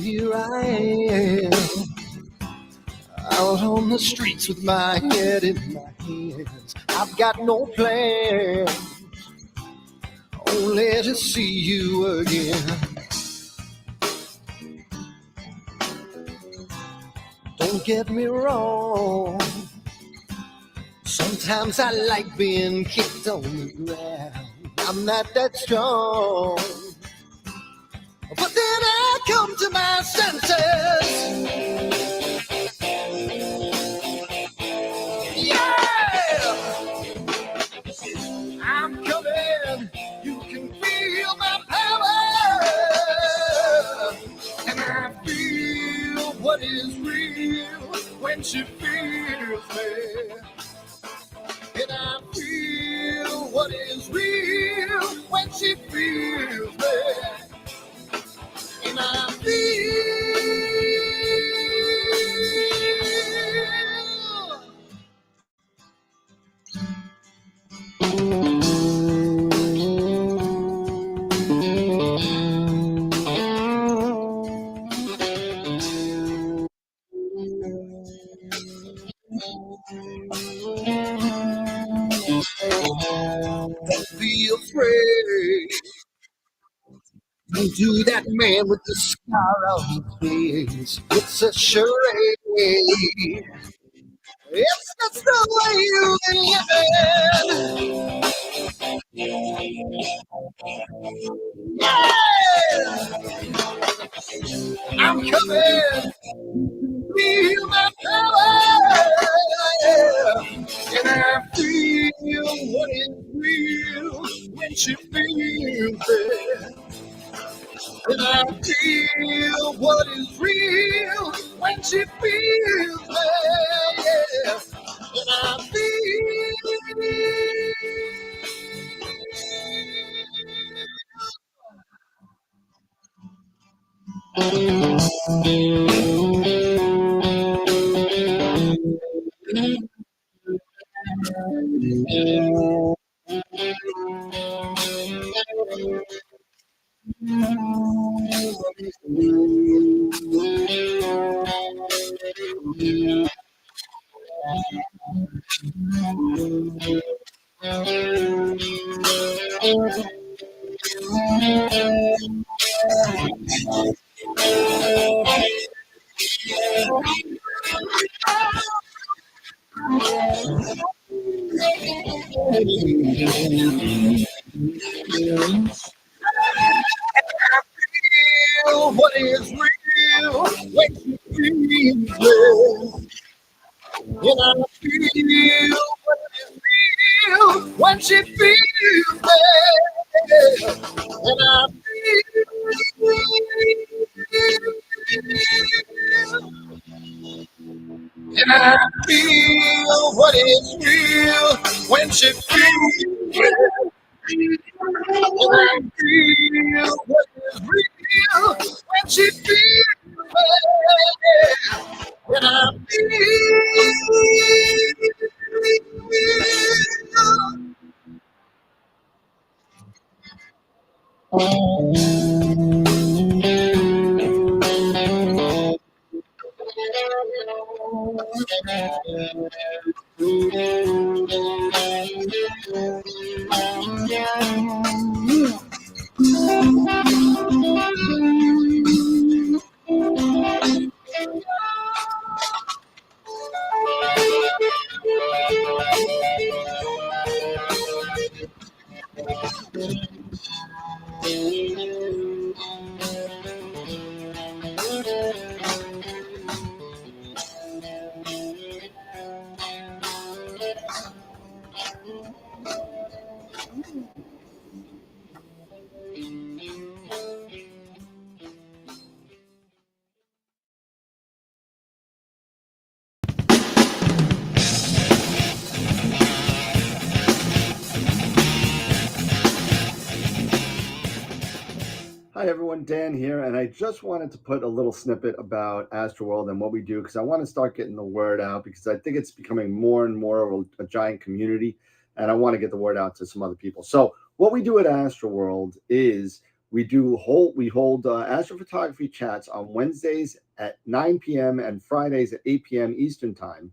here I am, out on the streets with my head in my hands. I've got no plan, only to see you again. Don't get me wrong, sometimes I like being kicked on the ground. I'm not that strong, but then I come to my senses. Yeah, I'm coming. You can feel my power, and I feel what is real when she feels me. And I feel what is real when she feels me. And I feel. Don't be afraid. Don't do that man with the scar on his face. It's a charade. It's just the way you live it. Yeah, I'm coming. Feel my power. And I feel what is real when she feels it. And I feel what is real when she feels it. Yeah. And I feel what is real when she feels it. And I feel what is real when she feels it. And I And I feel what is real when she feels it. And I feel what is real when she feels it. And I Hi everyone, Dan here, and I just wanted to put a little snippet about AstroWorld and what we do because I want to start getting the word out because I think it's becoming more and more of a giant community, and I want to get the word out to some other people. So what we do at AstroWorld is We hold astrophotography chats on Wednesdays at 9 p.m. and Fridays at 8 p.m. Eastern time.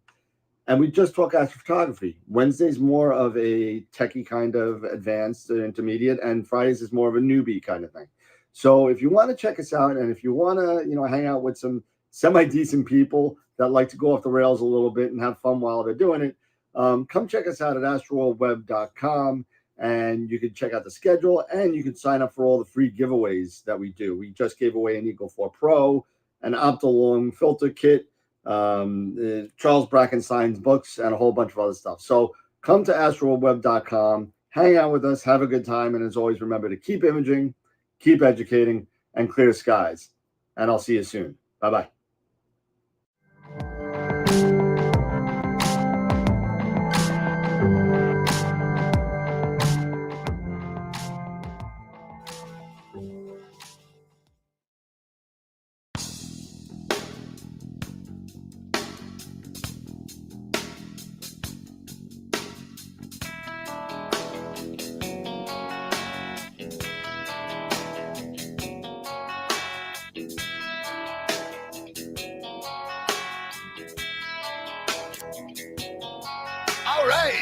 And we just talk astrophotography. Wednesday's more of a techie kind of advanced intermediate, and Fridays is more of a newbie kind of thing. So if you want to check us out, and if you want to, hang out with some semi-decent people that like to go off the rails a little bit and have fun while they're doing it, come check us out at astroworldweb.com, and you can check out the schedule, and you can sign up for all the free giveaways that we do. We just gave away an Eagle 4 Pro, an Optilong filter kit, Charles Brackenstein's books, and a whole bunch of other stuff. So come to astroworldweb.com, hang out with us, have a good time, and as always, remember to keep imaging, keep educating, and clear skies. And I'll see you soon. Bye-bye. All right.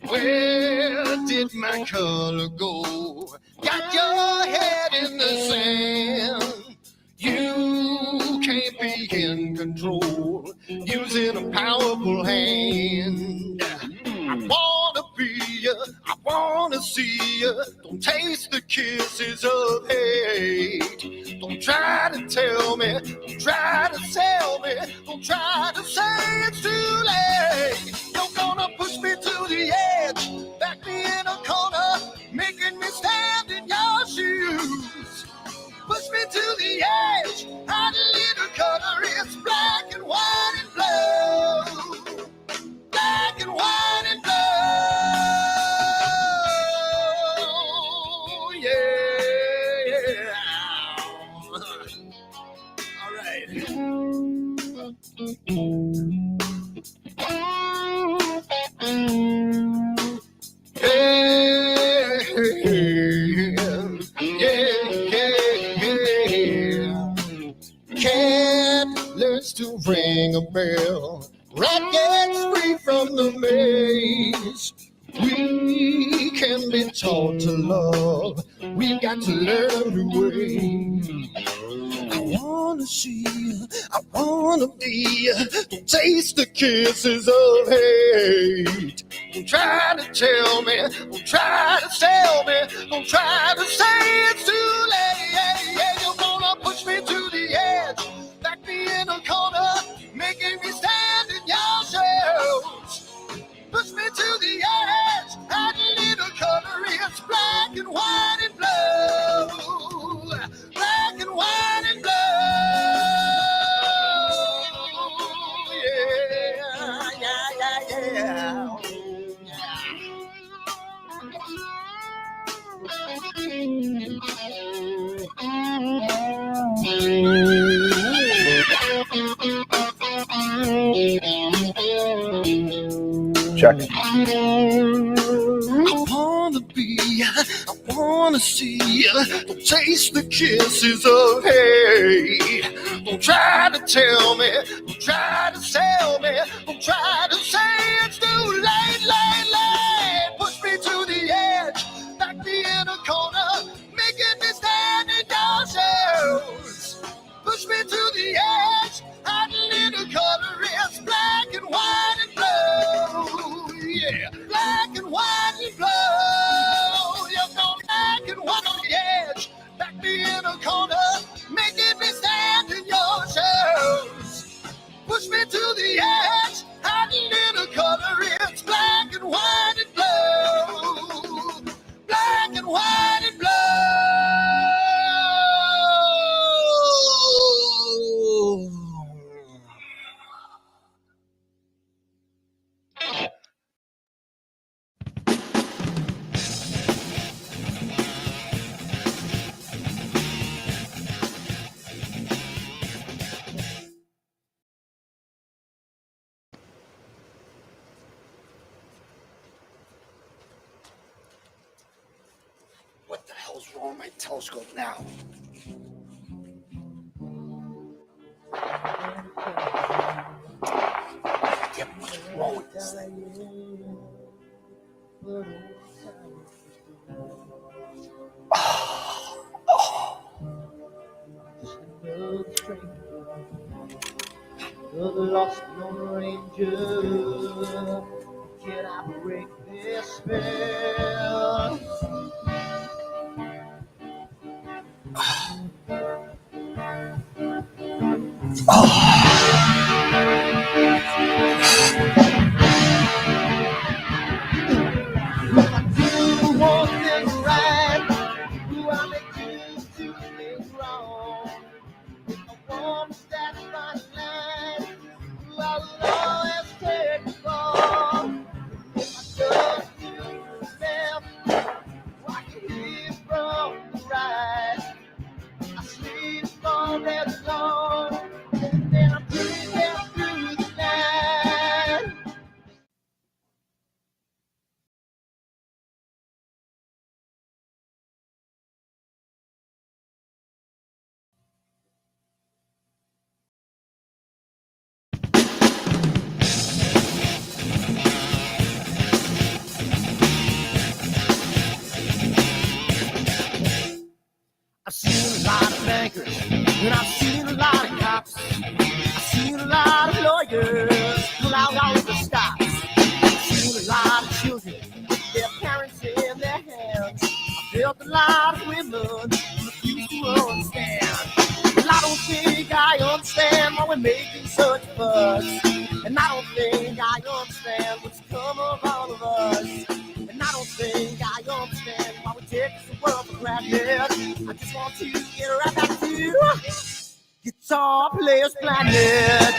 Where did my color go? Got your head in the sand. You can't be in control, using a powerful hand. I wanna be you, I wanna see you. Don't taste the kisses of hate. Don't try to tell me, don't try to sell me, don't try to say it's too late. You're gonna push me to the edge, back me in a corner, making me stand in your shoes. Push me to the edge, hide a little color, it's black and white and blue. Black and white and blue, yeah. All right. Cat learns to ring a bell. Rat gets free from the maze. We can be taught to love. We've got to learn new ways. I wanna see you, I wanna be you. Don't taste the kisses of hate. Don't try to tell me, don't try to sell me, don't try to say it's too late. You're gonna push me to the edge, back me in a corner, making me stand in your shadows. Push me to the edge, add a little color, it's black and white and blue. Black and white and blue, yeah. Check it. I wanna be, I wanna see, don't taste the kisses of hate. Don't try to tell me, don't try to sell me, don't try to say it's too late, late. Push me to the edge, back me in a corner, making me stand in your shoes. Push me to the edge, add a little color, it's black and white and blue, yeah. Black and white and blue, you're going black and white on the edge, back me in a corner, making me stand in your shoes. Push me to the edge, add a little on my telescope now. Get what's wrong with this thing? The lost Lone Ranger, can I break this spell? Do one thing right, do I make you do things wrong? If I want to stand by the line, I will always take the fall. If I just do the left, I can hear from the right. I sleep all day long, and then I'm breathing through the night. I've seen a lot of bankers, and I've seen a lot of cops. I've seen a lot of lawyers pull out all of the stops. I've seen a lot of children with their parents in their hands. I've felt a lot of women who refuse to understand. Well, I don't think I understand why we're making such a fuss. And I don't think I understand what's come of all of us. And I don't think I understand why we take this world for granted. I just want to get right back to Guitar Players Planet.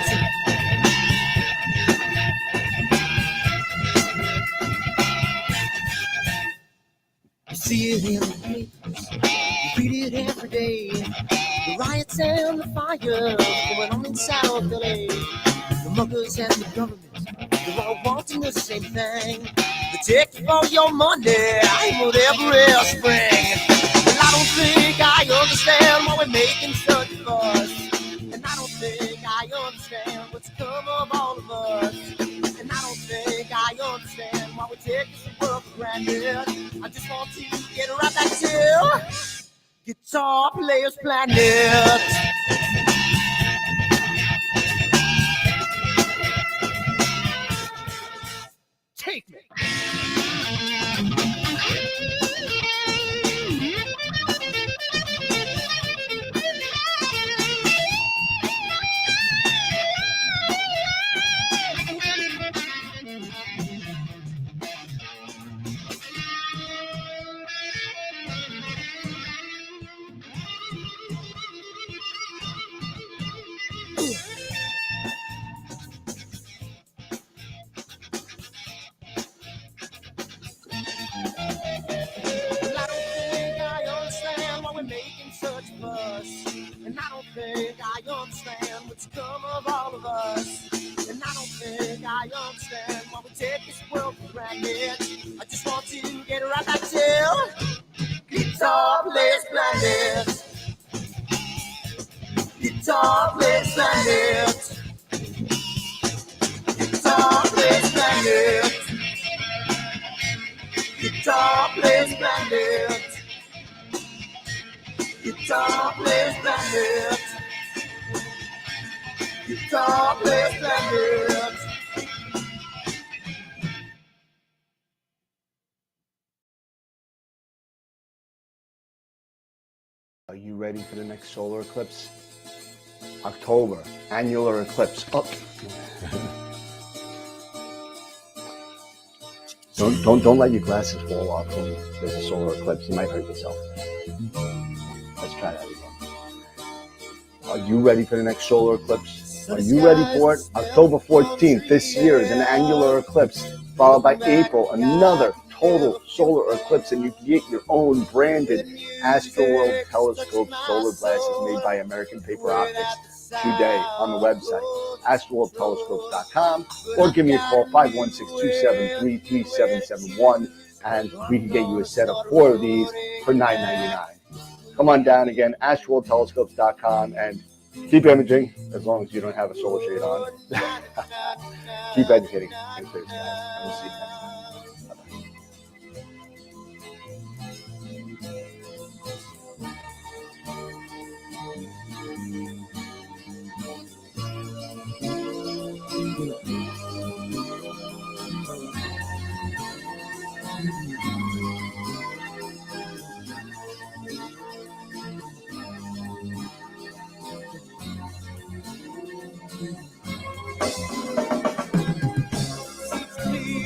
You see it in the papers, you read it every day. The riots and the fires going on in South LA. The muggers and the government, they're all wanting the same thing. They take you for your money and whatever else spring. Well, I don't think I understand why we're making such a fuss. And I don't think I understand what's come of all of us. And I don't think I understand why we take this world for granted. I just want to get right back to Guitar Players Planet. Take me. And I don't think I understand what's come of all of us. And I don't think I understand why we take this world for granted. I just want to get right back to Guitar Players Planet. Guitar Players Planet. Guitar Players Planet. Guitar Players Planet. Guitar Players Planet. Guitar Players Planet. Are you ready for the next solar eclipse? October, annular eclipse. Oh. Don't let your glasses fall off when there's a solar eclipse. You might hurt yourself. Let's try that again. Are you ready for the next solar eclipse? Are you ready for it? October 14th this year is an annular eclipse, followed by April, another total solar eclipse, and you can get your own branded AstroWorld telescope solar glasses made by American Paper Optics today on the website, astroworldtelescopes.com, or give me a call, 516-273-3771, and we can get you a set of 4 of these for $9.99. come on down again, AstroWorldTelescopes.com, and keep imaging as long as you don't have a solar shade on. Keep educating in clear skies, and we'll see you next time. Bye-bye.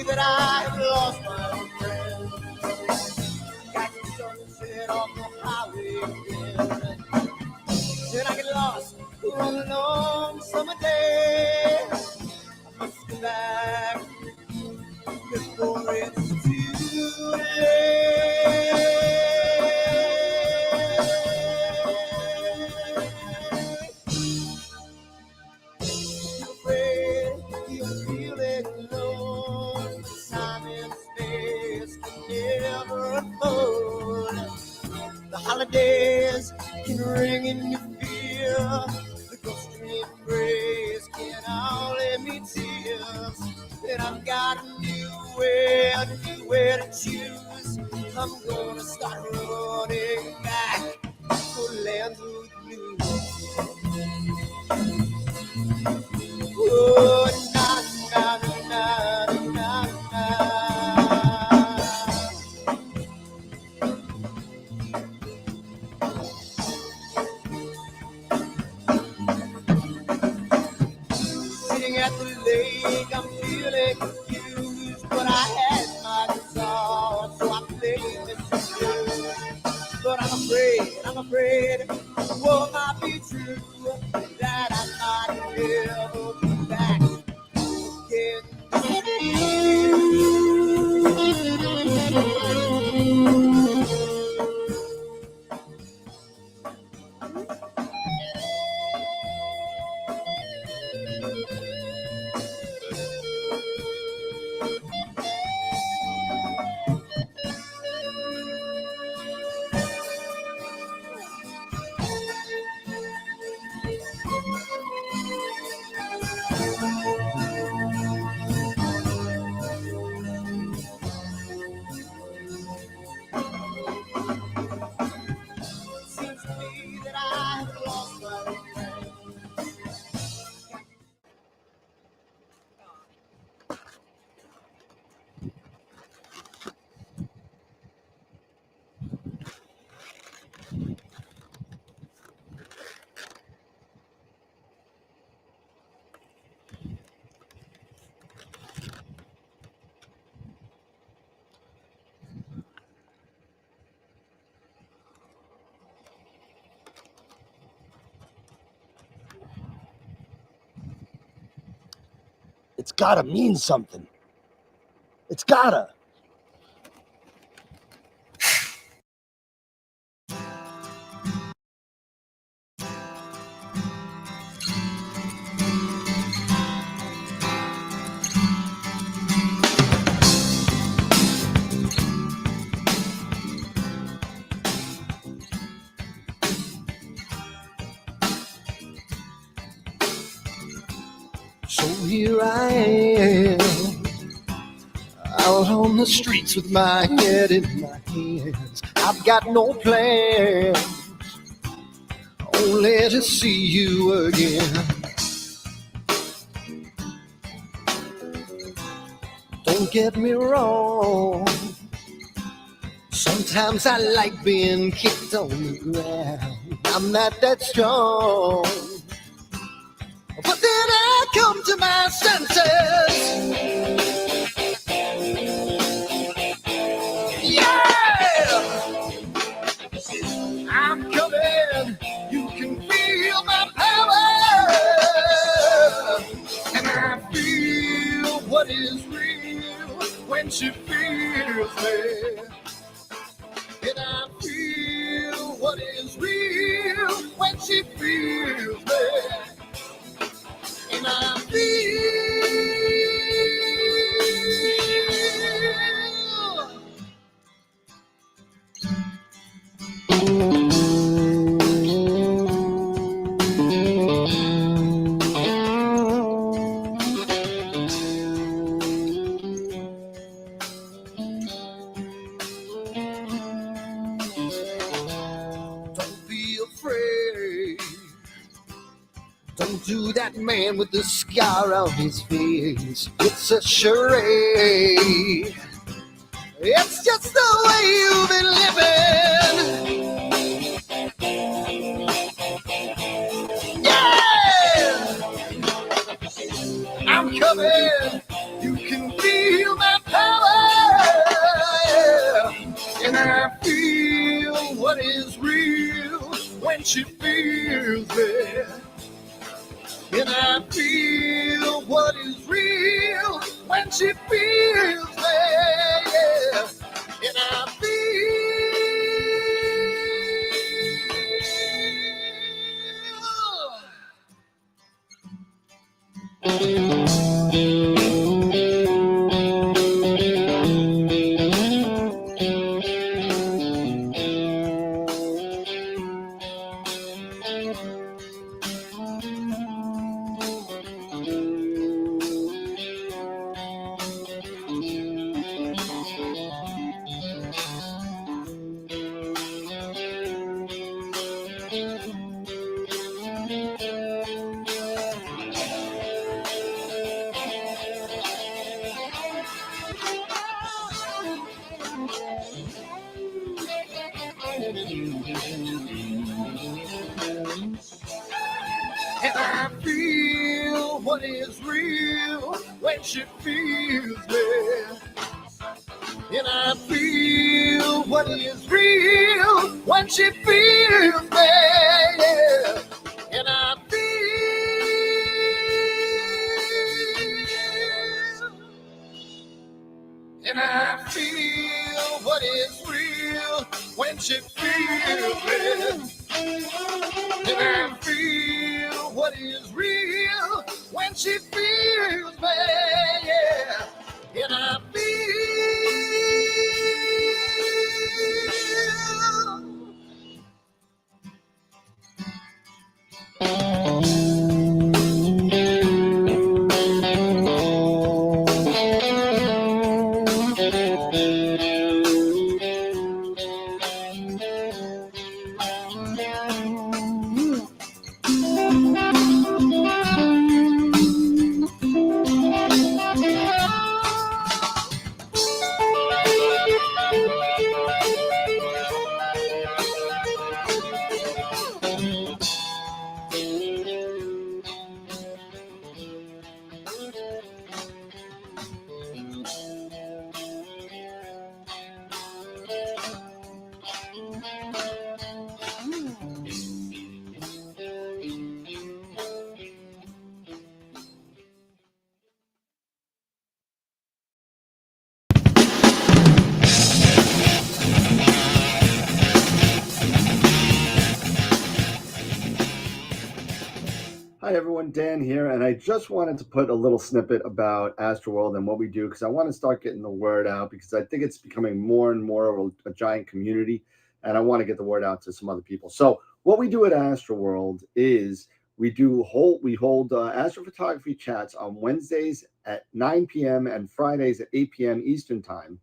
That I have lost my friend. Got the sunset off the highway again. Then I get lost on a long summer day. I must go back before it's too late. I'm afraid you're feeling alone. Time and space can never unfold. The holidays can ring in your fear. The ghostly embrace can only mean tears. And I've got a new way to choose. I'm gonna start running back for lands of blue. Oh, na na na na na. Sitting at the lake, I'm feeling confused, but I had my guitar, so I played this blues. But I'm afraid, the world might be true, that I might never be back again. Seems to me that I have lost my friend. It's gotta mean something. It's gotta. So here I am, out on the streets with my head in my hands. I've got no plans, only to see you again. Don't get me wrong, sometimes I like being kicked on the ground. I'm not that strong, but then I come to my senses. Yeah! I'm coming, you can feel my power. And I feel what is real when she feels me. And I feel what is real when she feels me. And I feel to that man with the scar on his face. It's a charade. It's just the way you've been living. Yeah! I'm coming. You can feel my power. Yeah. And I feel what is real when she feels it. And I feel what is real when she feels it. Yeah. And I feel what is real when she feels it. And I feel what is real when she feels me. Yeah. And I feel what is real when she feels me. And I feel what is real when she feels me. Yeah. And I feel. Hi everyone, Dan here, and I just wanted to put a little snippet about AstroWorld and what we do because I want to start getting the word out because I think it's becoming more and more of a giant community, and I want to get the word out to some other people. So what we do at AstroWorld is we hold astrophotography chats on Wednesdays at 9 p.m. and Fridays at 8 p.m. Eastern time.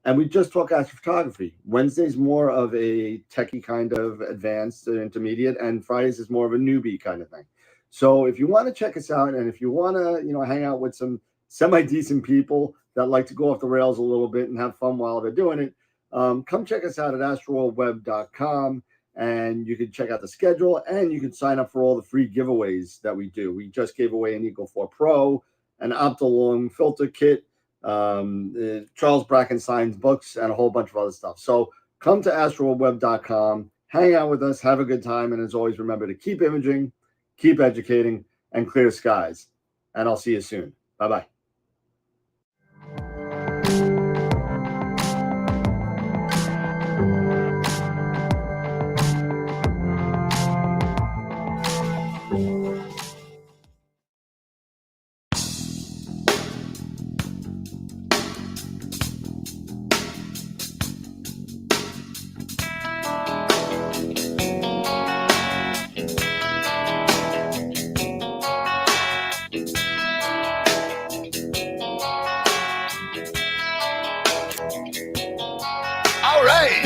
And we just talk astrophotography. Wednesday's more of a techie kind of advanced intermediate, and Fridays is more of a newbie kind of thing. So if you want to check us out, and if you want to, hang out with some semi-decent people that like to go off the rails a little bit and have fun while they're doing it, come check us out at astroworldweb.com, and you can check out the schedule, and you can sign up for all the free giveaways that we do. We just gave away an Eagle 4 Pro, an Optolong filter kit, Charles Brackenstein's books, and a whole bunch of other stuff. So come to astroworldweb.com, hang out with us, have a good time, and as always, remember to keep imaging, keep educating, and clear skies. And I'll see you soon. Bye-bye. All right.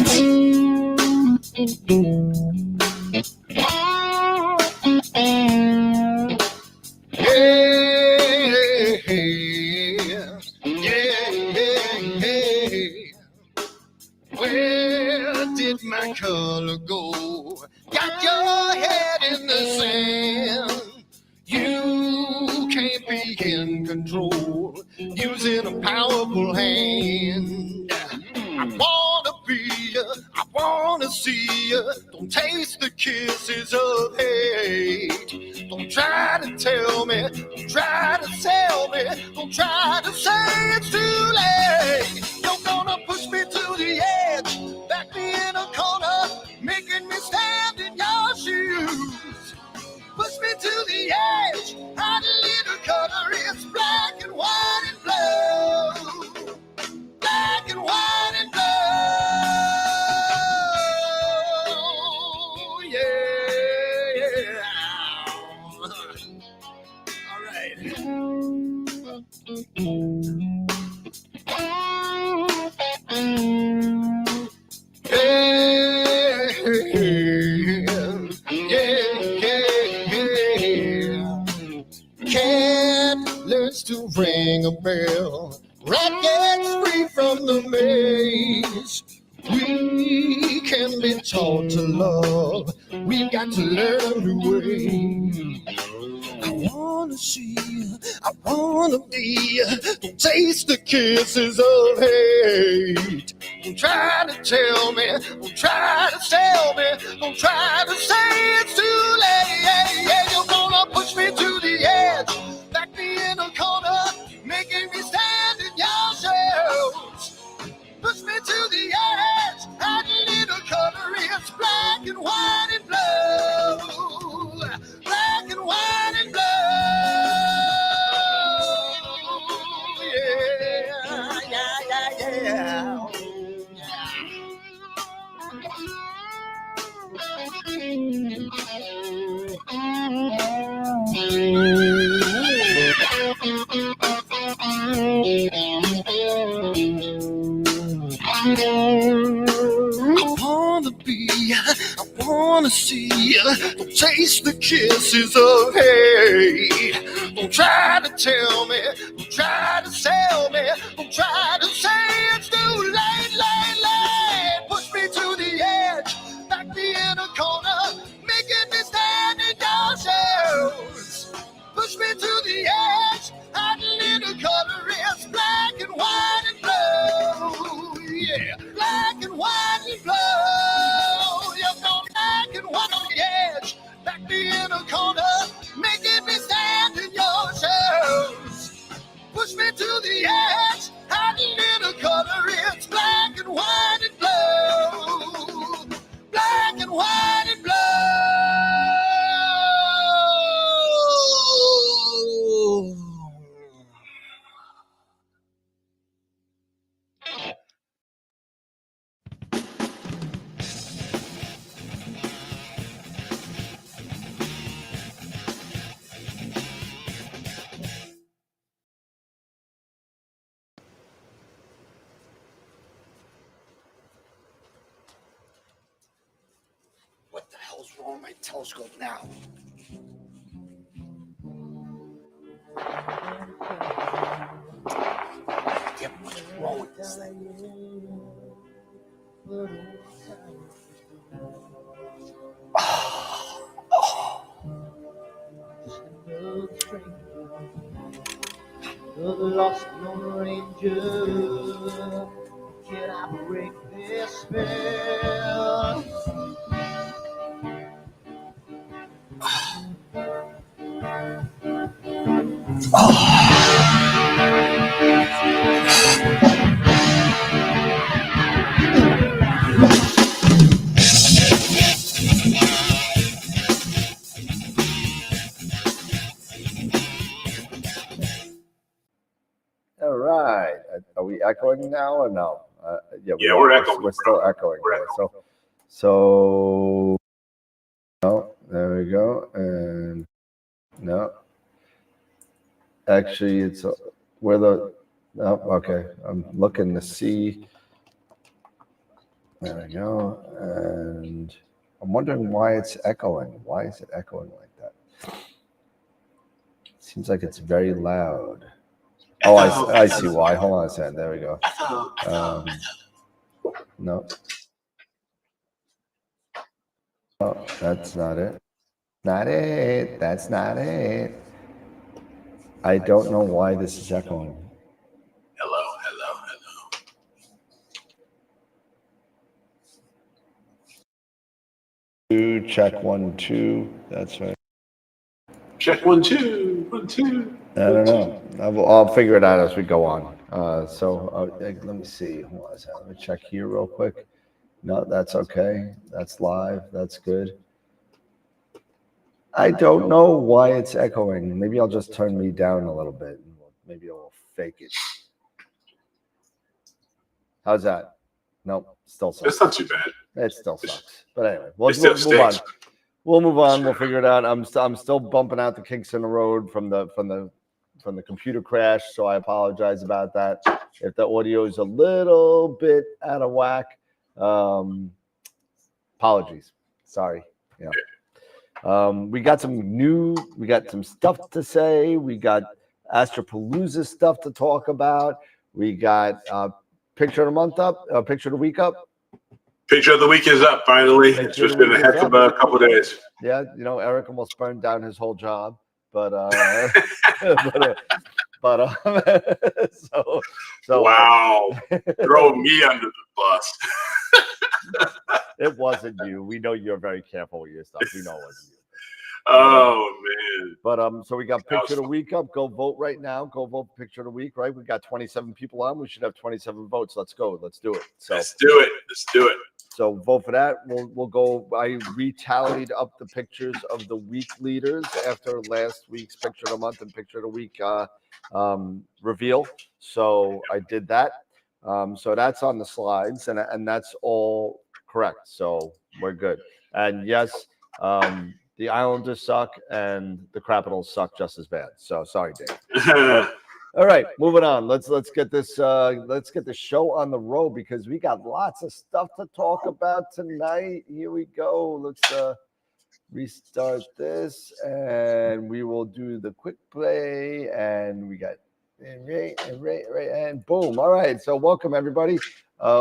my color go. Got your head in the sand. You can't be in control, using a powerful hand. I wanna be you, I wanna see you. Don't taste the kisses of hate. Don't try to tell me, don't try to sell me, don't try to say it's too late. You're gonna push me to the edge, back me in a corner, making me stand in your shoes. Push me to the edge, hide a little color, it's black and white and blue. Black and white and blue, yeah. All right. Cat learns to ring a bell. Rat gets free from the maze. We can be taught to love. We've got to learn a new way. I wanna see you, I wanna be you. Don't taste the kisses of hate. Don't try to tell me, don't try to sell me, don't try to say it's too late. You're gonna push me to the edge, back me in a corner, making me stand in your shoes. Push me to the edge, add a little color, it's black and white and blue. Black and white and blue, yeah. I wanna be, I wanna see you. Don't taste the kisses of hate. Don't try to tell me, don't try to sell me, don't try to say it's too late. Push me to the edge, back me in a corner, making me stand in your shoes. Push me to the edge, add a little color, it's black and white and blue. Yeah, black and white and blue. You're going black and white on the edge, back me in a corner, making me stand in your shoes. Push me to the edge, add a little color, it's black and white and blue. Black and white and blue. What the hell's wrong with my telescope now? Damn, what's wrong with this thing? The lost Lone Ranger, can I break this spell? All right. Are we echoing now or no? Yeah, we're echoing. We're still echoing. We're Okay. So, no, there we go. And no, actually, it's where the. Oh, okay. I'm looking to see. There we go. And I'm wondering why it's echoing. Why is it echoing like that? Seems like it's very loud. Oh, I see why. Hold on a second. There we go. No. Oh, that's not it. Not it. That's not it. I don't know why this is echoing. Hello, hello, hello. Check 1, 2. That's right. Check 1, 2, 1, 2. I don't know. I'll figure it out as we go on. Let me see. Let me check here real quick. No, that's okay. That's live. That's good. I don't know why it's echoing. Maybe I'll just turn me down a little bit. Maybe it will fake it. How's that? Nope, still sucks. It's not too bad. It still sucks. But anyway, we'll It still move on. stinks. We'll move on. We'll figure it out. I'm still bumping out the kinks in the road from the computer crash, so I apologize about that. If the audio is a little bit out of whack, apologies. Sorry. Yeah. We got some stuff to say. We got Astropalooza stuff to talk about. We got picture of the month up, picture of the week up. Picture of the week is up, finally. It's just been a heck of a couple of days. Yeah, Eric almost burned down his whole job, but so wow, throw me under the bus. It wasn't you. We know you're very careful with your stuff. We know it wasn't you. Oh man. But so we got picture of the week up. Go vote right now. Go vote picture of the week, right? We got 27 people on. We should have 27 votes. Let's go. Let's do it. So let's do it. Let's do it. So vote for that. We'll go. I retallied up the pictures of the week leaders after last week's picture of the month and picture of the week reveal. So I did that. So that's on the slides, and that's all correct. So we're good. And yes, the Islanders suck, and the Capitals suck just as bad. So sorry, Dave. All right, moving on. Let's get this show on the road because we got lots of stuff to talk about tonight. Here we go. Let's restart this, and we will do the quick play. And we got and boom. All right. So welcome everybody.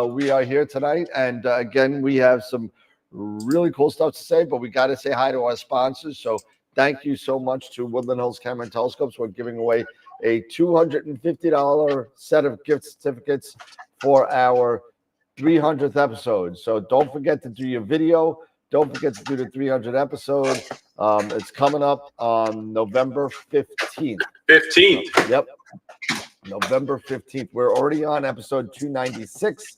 We are here tonight, and again, we have some really cool stuff to say, but we got to say hi to our sponsors. So thank you so much to Woodland Hills Camera and Telescopes. We're giving away a $250 set of gift certificates for our 300th episode. So don't forget to do your video. Don't forget to do the 300th episode. It's coming up on November 15th. 15th. Yep. November 15th. We're already on episode 296,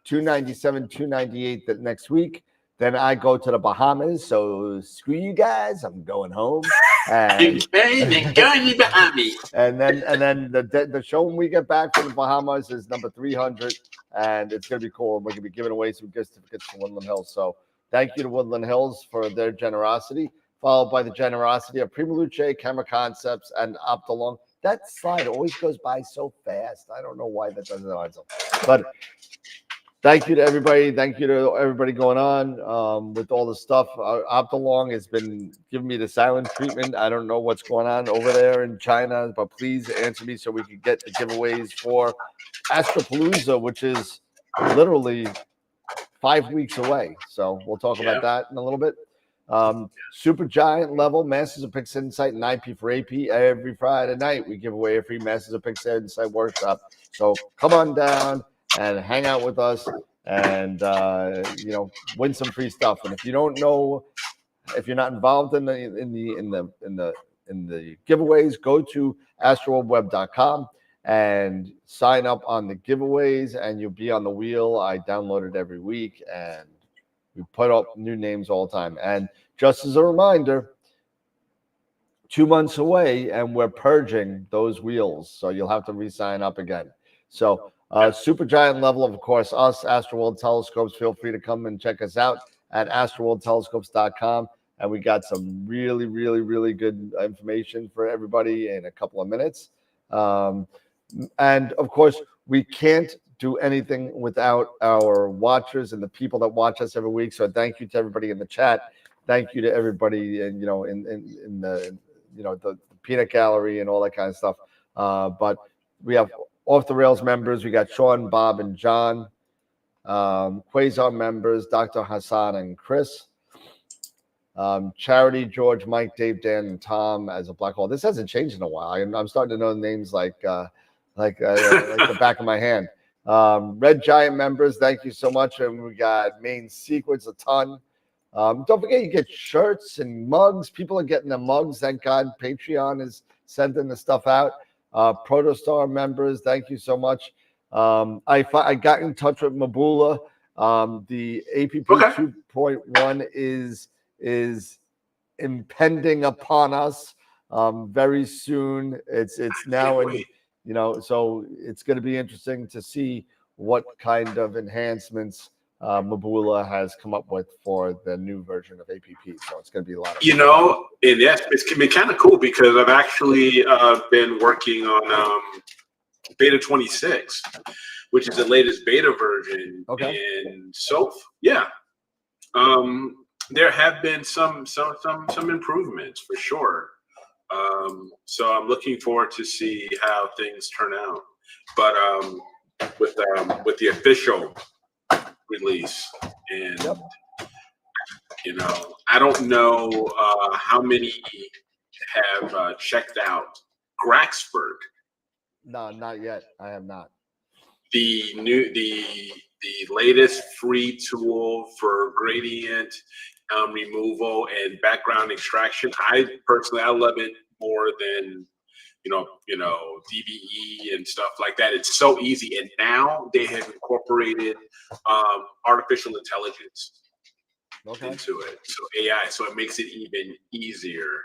297, 298 that next week. Then I go to the Bahamas. So screw you guys. I'm going home. And then the show when we get back from the Bahamas is number 300, and it's going to be cool. We're going to be giving away some gift certificates to Woodland Hills. So thank you to Woodland Hills for their generosity, followed by the generosity of Prima Luce, Camera Concepts, and Optolong. That slide always goes by so fast. I don't know why that doesn't. But thank you to everybody. Thank you to everybody going on with all the stuff. Optolong has been giving me the silent treatment. I don't know what's going on over there in China, but please answer me so we can get the giveaways for Astropalooza, which is literally 5 weeks away. So we'll talk about that in a little bit. Super giant level Masters of Pixel Insight and IP4AP every Friday night. We give away a free Masters of Pixel Insight workshop. So come on down and hang out with us and win some free stuff. And if you don't know, if you're not involved in the giveaways, go to AstroWorld.com and sign up on the giveaways, and you'll be on the wheel. I download it every week, and we put up new names all the time. And just as a reminder, 2 months away, and we're purging those wheels, so you'll have to re-sign up again. So super giant level, of course, us, AstroWorld Telescopes. Feel free to come and check us out at astroworldtelescopes.com. And we got some really, really, really good information for everybody in a couple of minutes. And of course, we can't do anything without our watchers and the people that watch us every week. So thank you to everybody in the chat. Thank you to everybody, in the peanut gallery and all that kind of stuff. But we have Off the Rails members. We got Sean, Bob, and John. Quasar members, Dr. Hassan and Chris. Charity, George, Mike, Dave, Dan, and Tom as a black hole. This hasn't changed in a while. I'm starting to know names like the back of my hand. Red Giant members, thank you so much. And we got Main Sequence, a ton. Don't forget, you get shirts and mugs. People are getting the mugs. Thank God Patreon is sending the stuff out. Protostar members, thank you so much. I got in touch with Mabula. The APP 2.1 is impending upon us very soon. It's now in, so it's going to be interesting to see what kind of enhancements Mabula has come up with for the new version of APP. So it's going to be a lot of fun. And yes, it's been kind of cool because I've actually been working on beta 26, which is the latest beta version. Okay. And so, yeah, there have been some improvements for sure. So I'm looking forward to see how things turn out. But with the official release, and I don't know how many have checked out Graxford. No, not yet. I have not. The latest free tool for gradient removal and background extraction. I love it more than DBE and stuff like that. It's so easy, and now they have incorporated artificial intelligence into it, so AI, so it makes it even easier.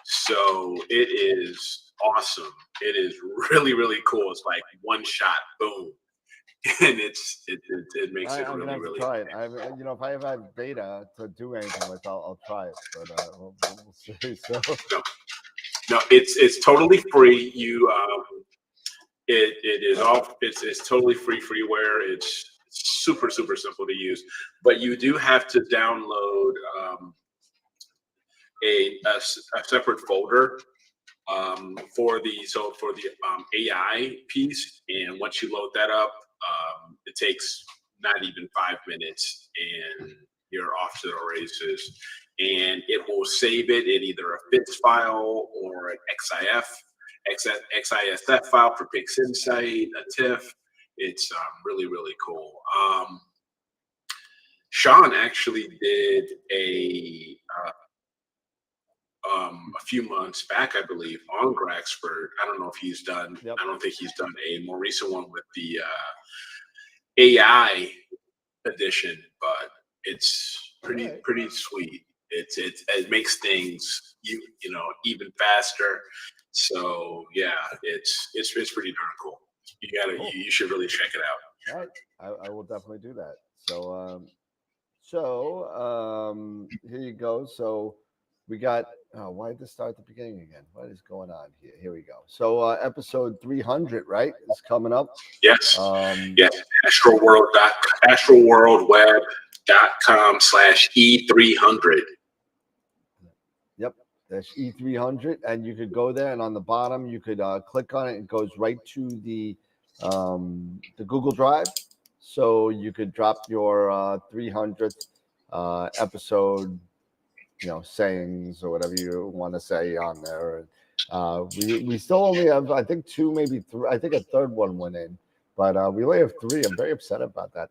So it is awesome. It is really, really cool. It's like one shot, boom, and it makes it really, really. Try it. If I ever have beta to do anything with, I'll try it. But we'll see. So. No, it's totally free. It's totally free freeware. It's super simple to use, but you do have to download a separate folder for the AI piece, and once you load that up, it takes not even 5 minutes, and you're off to the races. And it will save it in either a FITS file or an XISF file for PixInsight, a TIFF. It's really, really cool. Sean actually did a few months back, I believe, on Graxford. I don't know if he's done. Yep. I don't think he's done a more recent one with the AI edition, but it's pretty sweet. It makes things even faster. So yeah, it's pretty darn cool. You should really check it out. All right, I will definitely do that. So here you go. So we got. Why did this start at the beginning again? What is going on here? Here we go. So episode 300, right, is coming up. Yes. Yes. AstroWorldWeb.com/E300. Yep, that's E300, and you could go there, and on the bottom you could click on it. It goes right to the Google Drive, so you could drop your 300th episode, sayings or whatever you want to say on there. We still only have, I think, 2, maybe 3. I think a third one went in, but we only have 3. I'm very upset about that.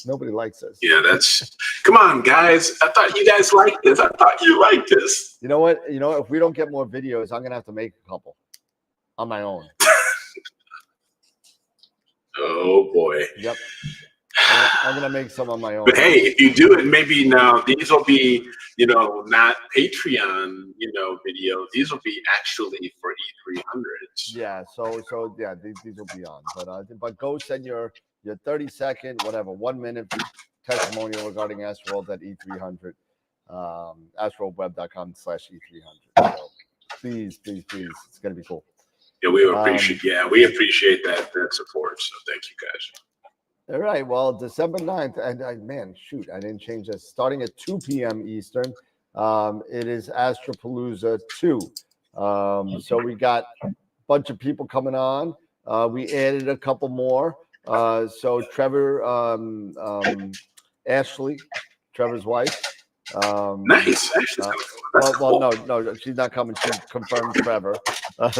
Nobody likes us. Yeah, come on, guys. I thought you guys liked this. I thought you liked this. You know what? If we don't get more videos, I'm gonna have to make a couple on my own. Oh boy. Yep. I'm gonna make some on my own. But hey, if you do it, maybe now these will be, not Patreon, videos. These will be actually for E300s. Yeah. So yeah, these will be on. But go send your 30-second, whatever, 1 minute testimonial regarding AstroWorld at E300, AstroWorldWeb.com/E300. So please, it's gonna be cool. Yeah, we appreciate that support. So thank you guys. All right. Well, December 9th, and man, shoot, I didn't change this. Starting at 2 p.m. Eastern, it is Astropalooza 2. So we got a bunch of people coming on. We added a couple more. So Trevor, Ashley, Trevor's wife, Nice. Actually, No, she's not coming. She confirmed Trevor.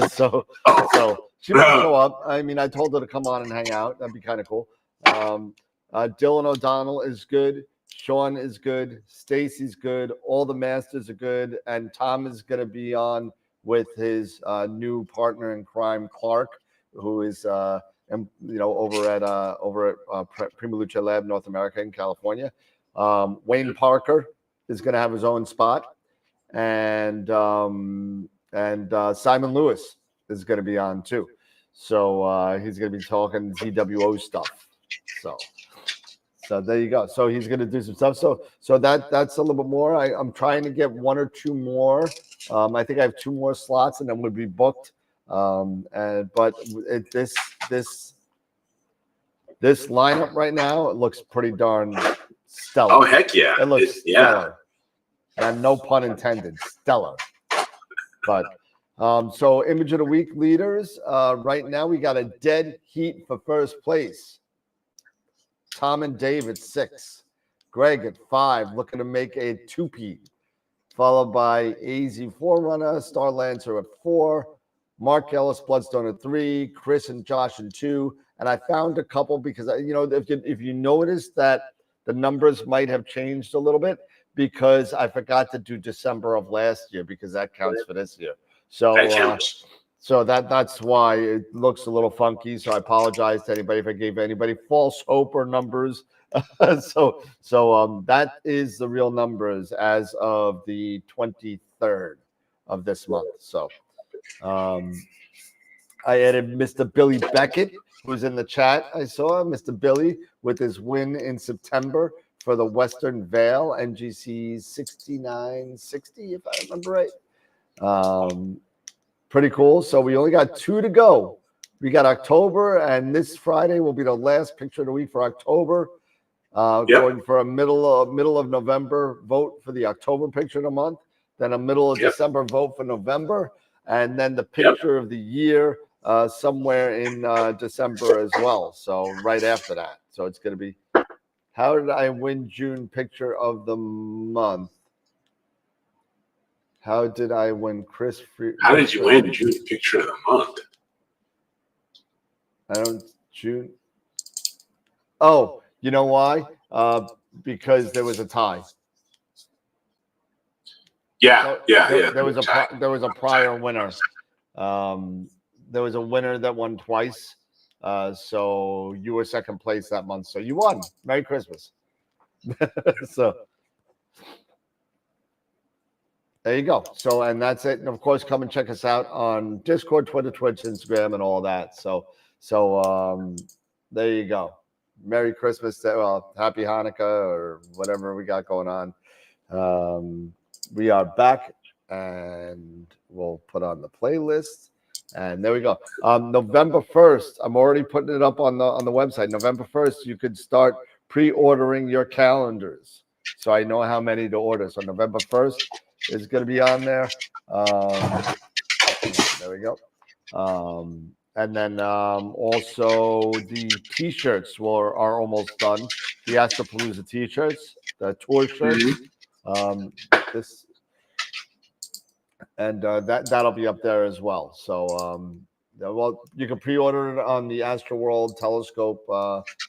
So oh, she might show up. I mean, I told her to come on and hang out. That'd be kind of cool. Dylan O'Donnell is good. Sean is good. Stacy's good. All the masters are good. And Tom is going to be on with his new partner in crime, Clark, who is over at Prima Lucha Lab North America in California. Wayne Parker is going to have his own spot, and Simon Lewis is going to be on too. So he's going to be talking ZWO stuff. So there you go. So he's going to do some stuff. So that's a little bit more. I'm trying to get one or two more. I think I have 2 more slots, and then we'll be booked. But this lineup right now, it looks pretty darn stellar. Oh heck yeah! It looks stellar. And no pun intended, stellar. But so image of the week leaders. Right now we got a dead heat for first place. Tom and Dave at 6. Greg at 5, looking to make a 2-peat. Followed by AZ Forerunner, Star Lancer at 4, Mark Ellis, Bloodstone at 3, Chris and Josh at 2. And I found a couple because, if you notice that the numbers might have changed a little bit, because I forgot to do December of last year because that counts for this year. So that's why it looks a little funky. So I apologize to anybody if I gave anybody false hope or numbers. So that is the real numbers as of the 23rd of this month. So I added Mr. Billy Beckett, who's in the chat. I saw Mr. Billy with his win in September for the Western Vale NGC 6960, if I remember right. Pretty cool. So we only got 2 to go. We got October, and this Friday will be the last picture of the week for October. Going for a middle of November vote for the October picture of the month, then a middle of December vote for November, and then the picture of the year somewhere in December as well. So right after that. So it's going to be, how did I win June picture of the month? How did I win Chris Free? How did you win June picture of the month? June. Oh, you know why? Because there was a tie. There was a prior winner. There was a winner that won twice. So you were second place that month. So you won. Merry Christmas. So there you go. So, and that's it. And of course, come and check us out on Discord, Twitter, Twitch, Instagram, and all that. So there you go. Merry Christmas. Happy Hanukkah or whatever we got going on. We are back, and we'll put on the playlist. And there we go. November 1st, I'm already putting it up on the website. November 1st, you could start pre-ordering your calendars. So I know how many to order. So November 1st is going to be on there. There we go. And then also the T-shirts are almost done. The Astropalooza T-shirts, the tour shirts. That'll be up there as well. So you can pre-order it on the AstroWorld Telescope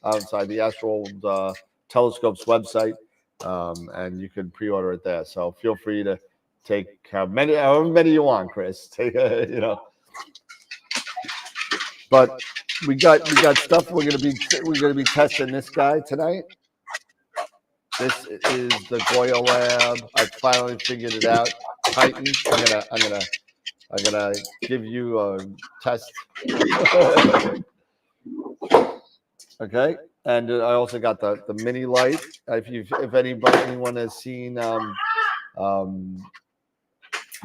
outside the AstroWorld Telescope's website, and you can pre-order it there. So feel free to take however many you want, Chris. Take But we got stuff. We're gonna be testing this guy tonight. This is the Goyalab. I finally figured it out. Titan. I'm gonna give you a test. Okay, and I also got the mini light. If anyone has seen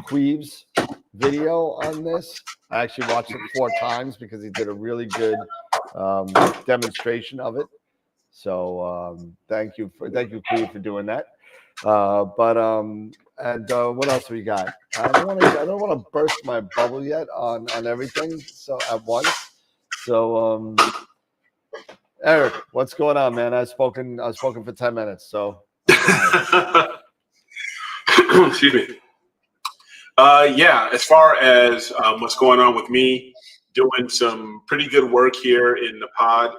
Queeve's video on this, I actually watched it 4 times because he did a really good demonstration of it. So thank you, Queeve, for doing that. What else we got? I don't want to burst my bubble yet on everything. So at once. So Eric, what's going on, man? I've spoken for 10 minutes. So Excuse me. Yeah, as far as what's going on with me, doing some pretty good work here in the pod.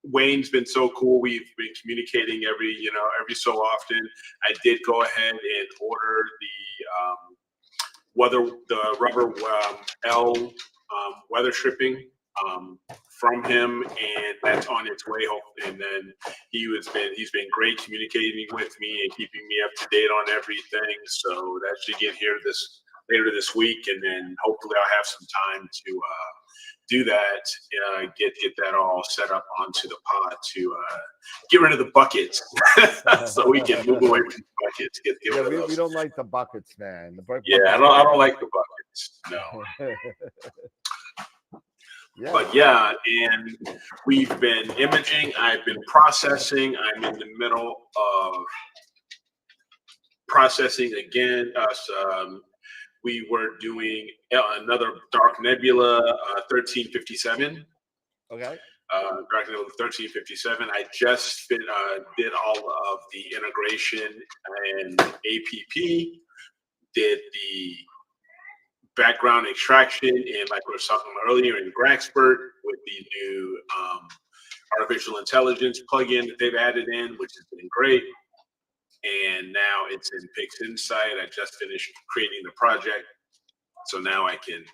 Wayne's been so cool. We've been communicating every so often. I did go ahead and order the rubber L weather stripping from him, and that's on its way. And then he's been great communicating with me and keeping me up to date on everything. So that should get here later this week, and then hopefully I'll have some time to do that, get that all set up onto the pod to get rid of the buckets, so we can move away from the buckets. Get rid of those. We don't like the buckets, man. I don't like the buckets. No. Yeah. But yeah, and we've been imaging. I've been processing. I'm in the middle of processing again. We were doing another Dark Nebula 1357. Okay. Dark Nebula 1357. I just did all of the integration and APP, did the background extraction, and like we were talking about earlier in Graxpert with the new artificial intelligence plugin that they've added in, which has been great. And now it's in Pix Insight. I just finished creating the project, so now I can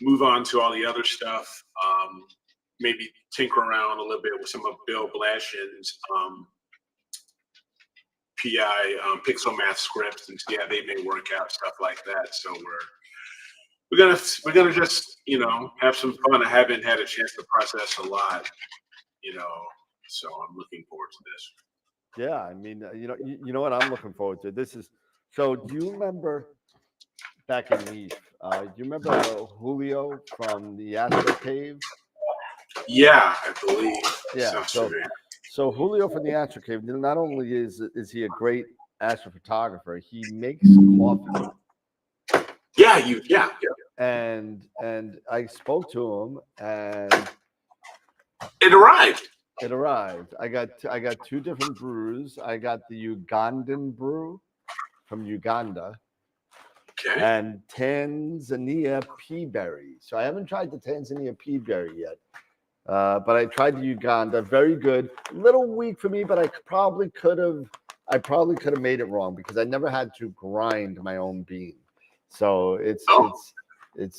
move on to all the other stuff. Maybe tinker around a little bit with some of Bill Blashen's PI pixel math scripts, and yeah, they may work out stuff like that. So we're gonna just have some fun. I haven't had a chance to process a lot, so I'm looking forward to this. Yeah, I mean, you know what I'm looking forward to. This is so. Do you remember back in Leaf? Do you remember Julio from the Astro Cave? Yeah, I believe. Yeah. So Julio from the Astro Cave. Not only is he a great astrophotographer, he makes coffee. Yeah. And I spoke to him, and it arrived. It arrived. I got two different brews. I got the Ugandan brew from Uganda, and Tanzania pea berry. So I haven't tried the Tanzania pea berry yet, but I tried the Uganda. Very good. A little weak for me, but I probably could have made it wrong because I never had to grind my own bean. So it's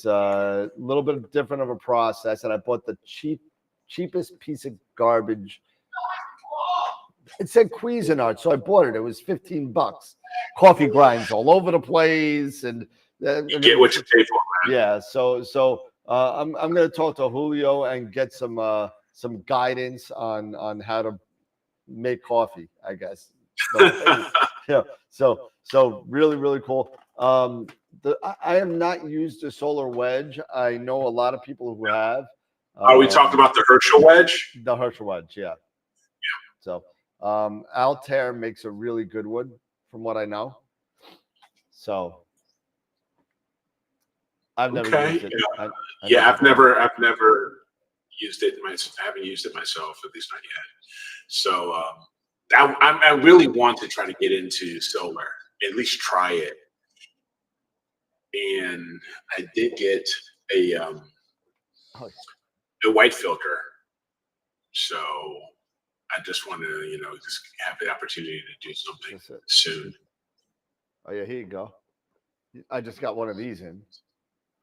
a little bit different of a process, and I bought the cheapest piece of garbage. It said Cuisinart, so I bought it. It was $15. Coffee grinds all over the place, and you get what you pay for, man. Yeah, so I'm going to talk to Julio and get some guidance on how to make coffee, I guess. Yeah, so really cool. I have not used a solar wedge. I know a lot of people who have. We talked about the Herschel wedge? The Herschel wedge, yeah. So Altair makes a really good one, from what I know. So I've never used it. Yeah. I've never used it. I haven't used it myself, at least not yet. So I really want to try to get into solar, at least try it. And I did get a white filter, so I just want to just have the opportunity to do something soon. Oh yeah, here you go. I just got one of these in.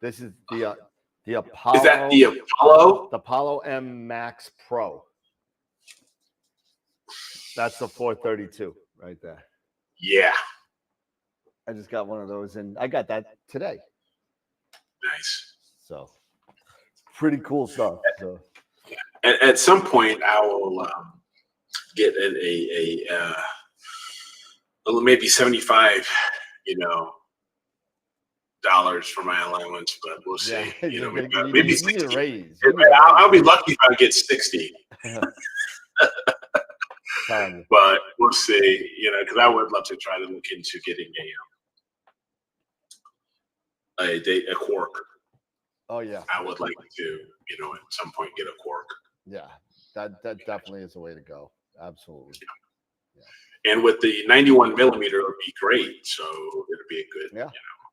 This is the Apollo. Is that the Apollo? The Apollo M Max Pro. That's the 432 right there. Yeah. I just got one of those, and I got that today. Nice. So pretty cool stuff. So at some point, I will get maybe $75, dollars for my allowance, but we'll see. Yeah, maybe 60. A raise. I'll be lucky if I get 60. But we'll see. Because I would love to try to look into getting a quark. Oh yeah. I would like to, at some point get a quark. Yeah, that definitely is the way to go. Absolutely. And with the 91 millimeter, it would be great. So it'll be a good,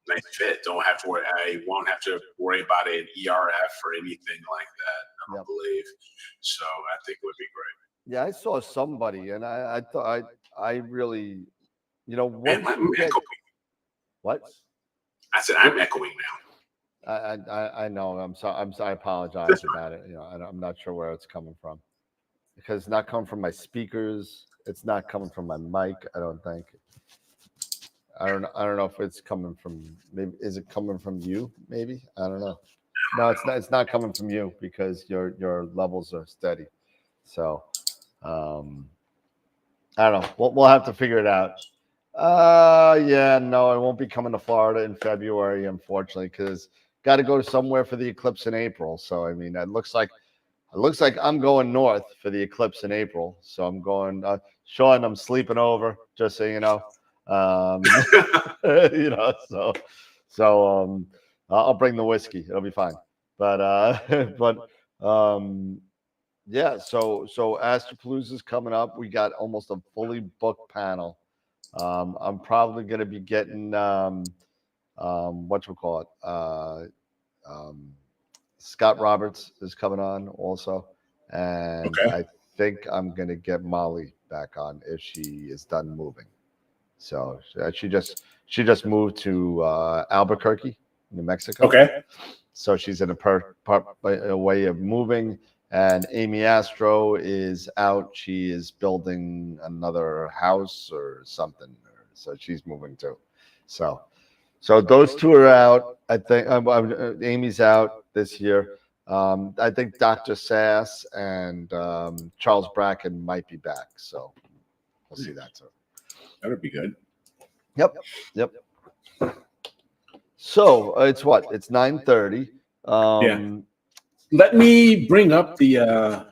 nice fit. Don't have to worry. I won't have to worry about an ERF or anything like that. I don't believe. So I think it would be great. Yeah, I saw somebody, and I thought I really, Man, I'm echoing. What? I said I'm echoing now. I know. I'm sorry. I apologize about it. I'm not sure where it's coming from, because it's not coming from my speakers. It's not coming from my mic. I don't think. I don't know if it's coming from. Maybe is it coming from you? Maybe I don't know. No, it's not. It's not coming from you because your levels are steady. So, I don't know. We'll have to figure it out. Yeah, no, I won't be coming to Florida in February, unfortunately, because got to go somewhere for the eclipse in April. So I mean, it looks like I'm going north for the eclipse in April. So I'm going. Sean, I'm sleeping over, just so you know. So I'll bring the whiskey. It'll be fine. But yeah. So Astropalooza is coming up. We got almost a fully booked panel. I'm probably going to be getting Scott Roberts is coming on also, and I think I'm going to get Molly back on if she is done moving. So she just moved to Albuquerque, New Mexico. Okay. So she's in a way of moving. And Amy Astro is out. She is building another house or something. So she's moving too. So those two are out. I think Amy's out this year. I think Dr. Sass and Charles Bracken might be back. So we'll see that too. That would be good. Yep. So it's what? It's 9:30. Yeah. Let me bring up the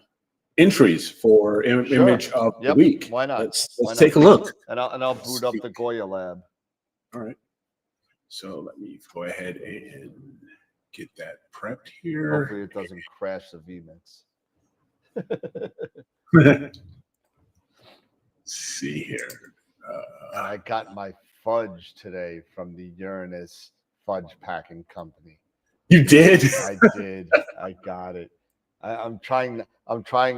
entries for image of the week. Why not? Let's take a look. And I'll boot up the Goyalab. All right. So let me go ahead and get that prepped here. Hopefully it doesn't crash the VMix. Let's see here. I got my fudge today from the Uranus Fudge Packing Company. You did? I did. I got it. I'm trying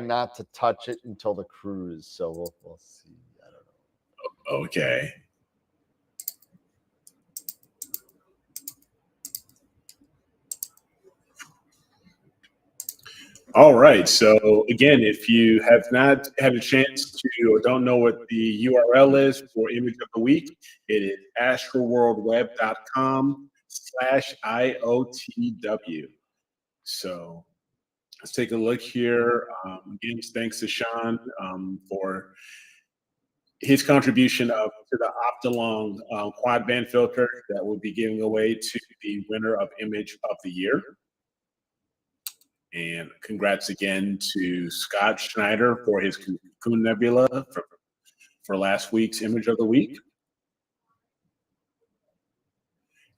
not to touch it until the cruise, so we'll see. I don't know. Okay. All right. So again, if you have not had a chance to or don't know what the URL is for image of the week, it is astroworldweb.com/IOTW. So let's take a look here. Again, thanks to Sean for his contribution to the Optilong quad band filter that we'll be giving away to the winner of Image of the Year. And congrats again to Scott Schneider for his Cocoon Nebula for last week's Image of the Week.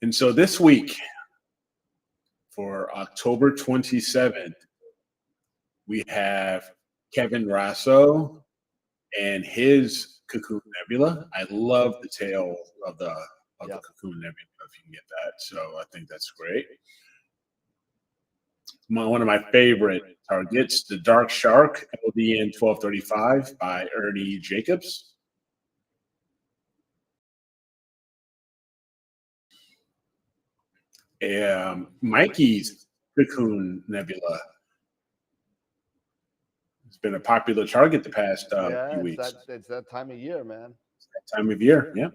And so this week, for October 27th, we have Kevin Rasso and his Cocoon Nebula. I love the tail of the Cocoon Nebula, if you can get that. So I think that's great. One of my favorite targets, the Dark Shark LDN 1235 by Ernie Jacobs. Mikey's Cocoon Nebula. It's been a popular target the past few weeks. It's that time of year, man. It's that time of year, yeah.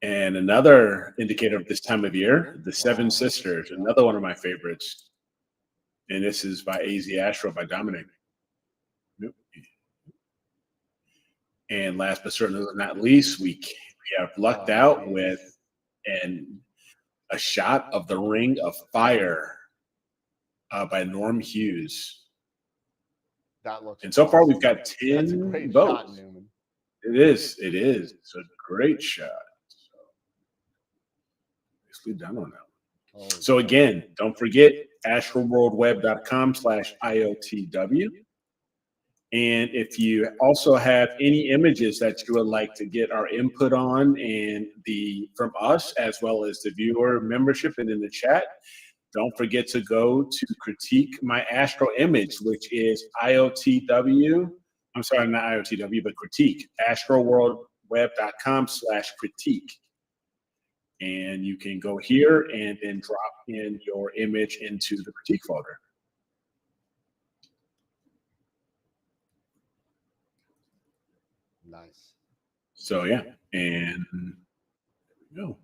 And another indicator of this time of year, the Seven Sisters, another one of my favorites. And this is by AZ Astro by Dominic. And last but certainly not least, we have lucked out with a shot of the Ring of Fire by Norm Hughes. That looks and so far we've got 10 That's a great votes. shot, Newman. It is. It's a great shot. Nicely done on that one. So again, don't forget astroworldweb.com/IOTW. And if you also have any images that you would like to get our input on and from us, as well as the viewer membership and in the chat, don't forget to go to critique my Astro image, which is IOTW. I'm sorry, not IOTW, but critique, astroworldweb.com/critique. And you can go here and then drop in your image into the critique folder. Nice. So yeah, and there we go.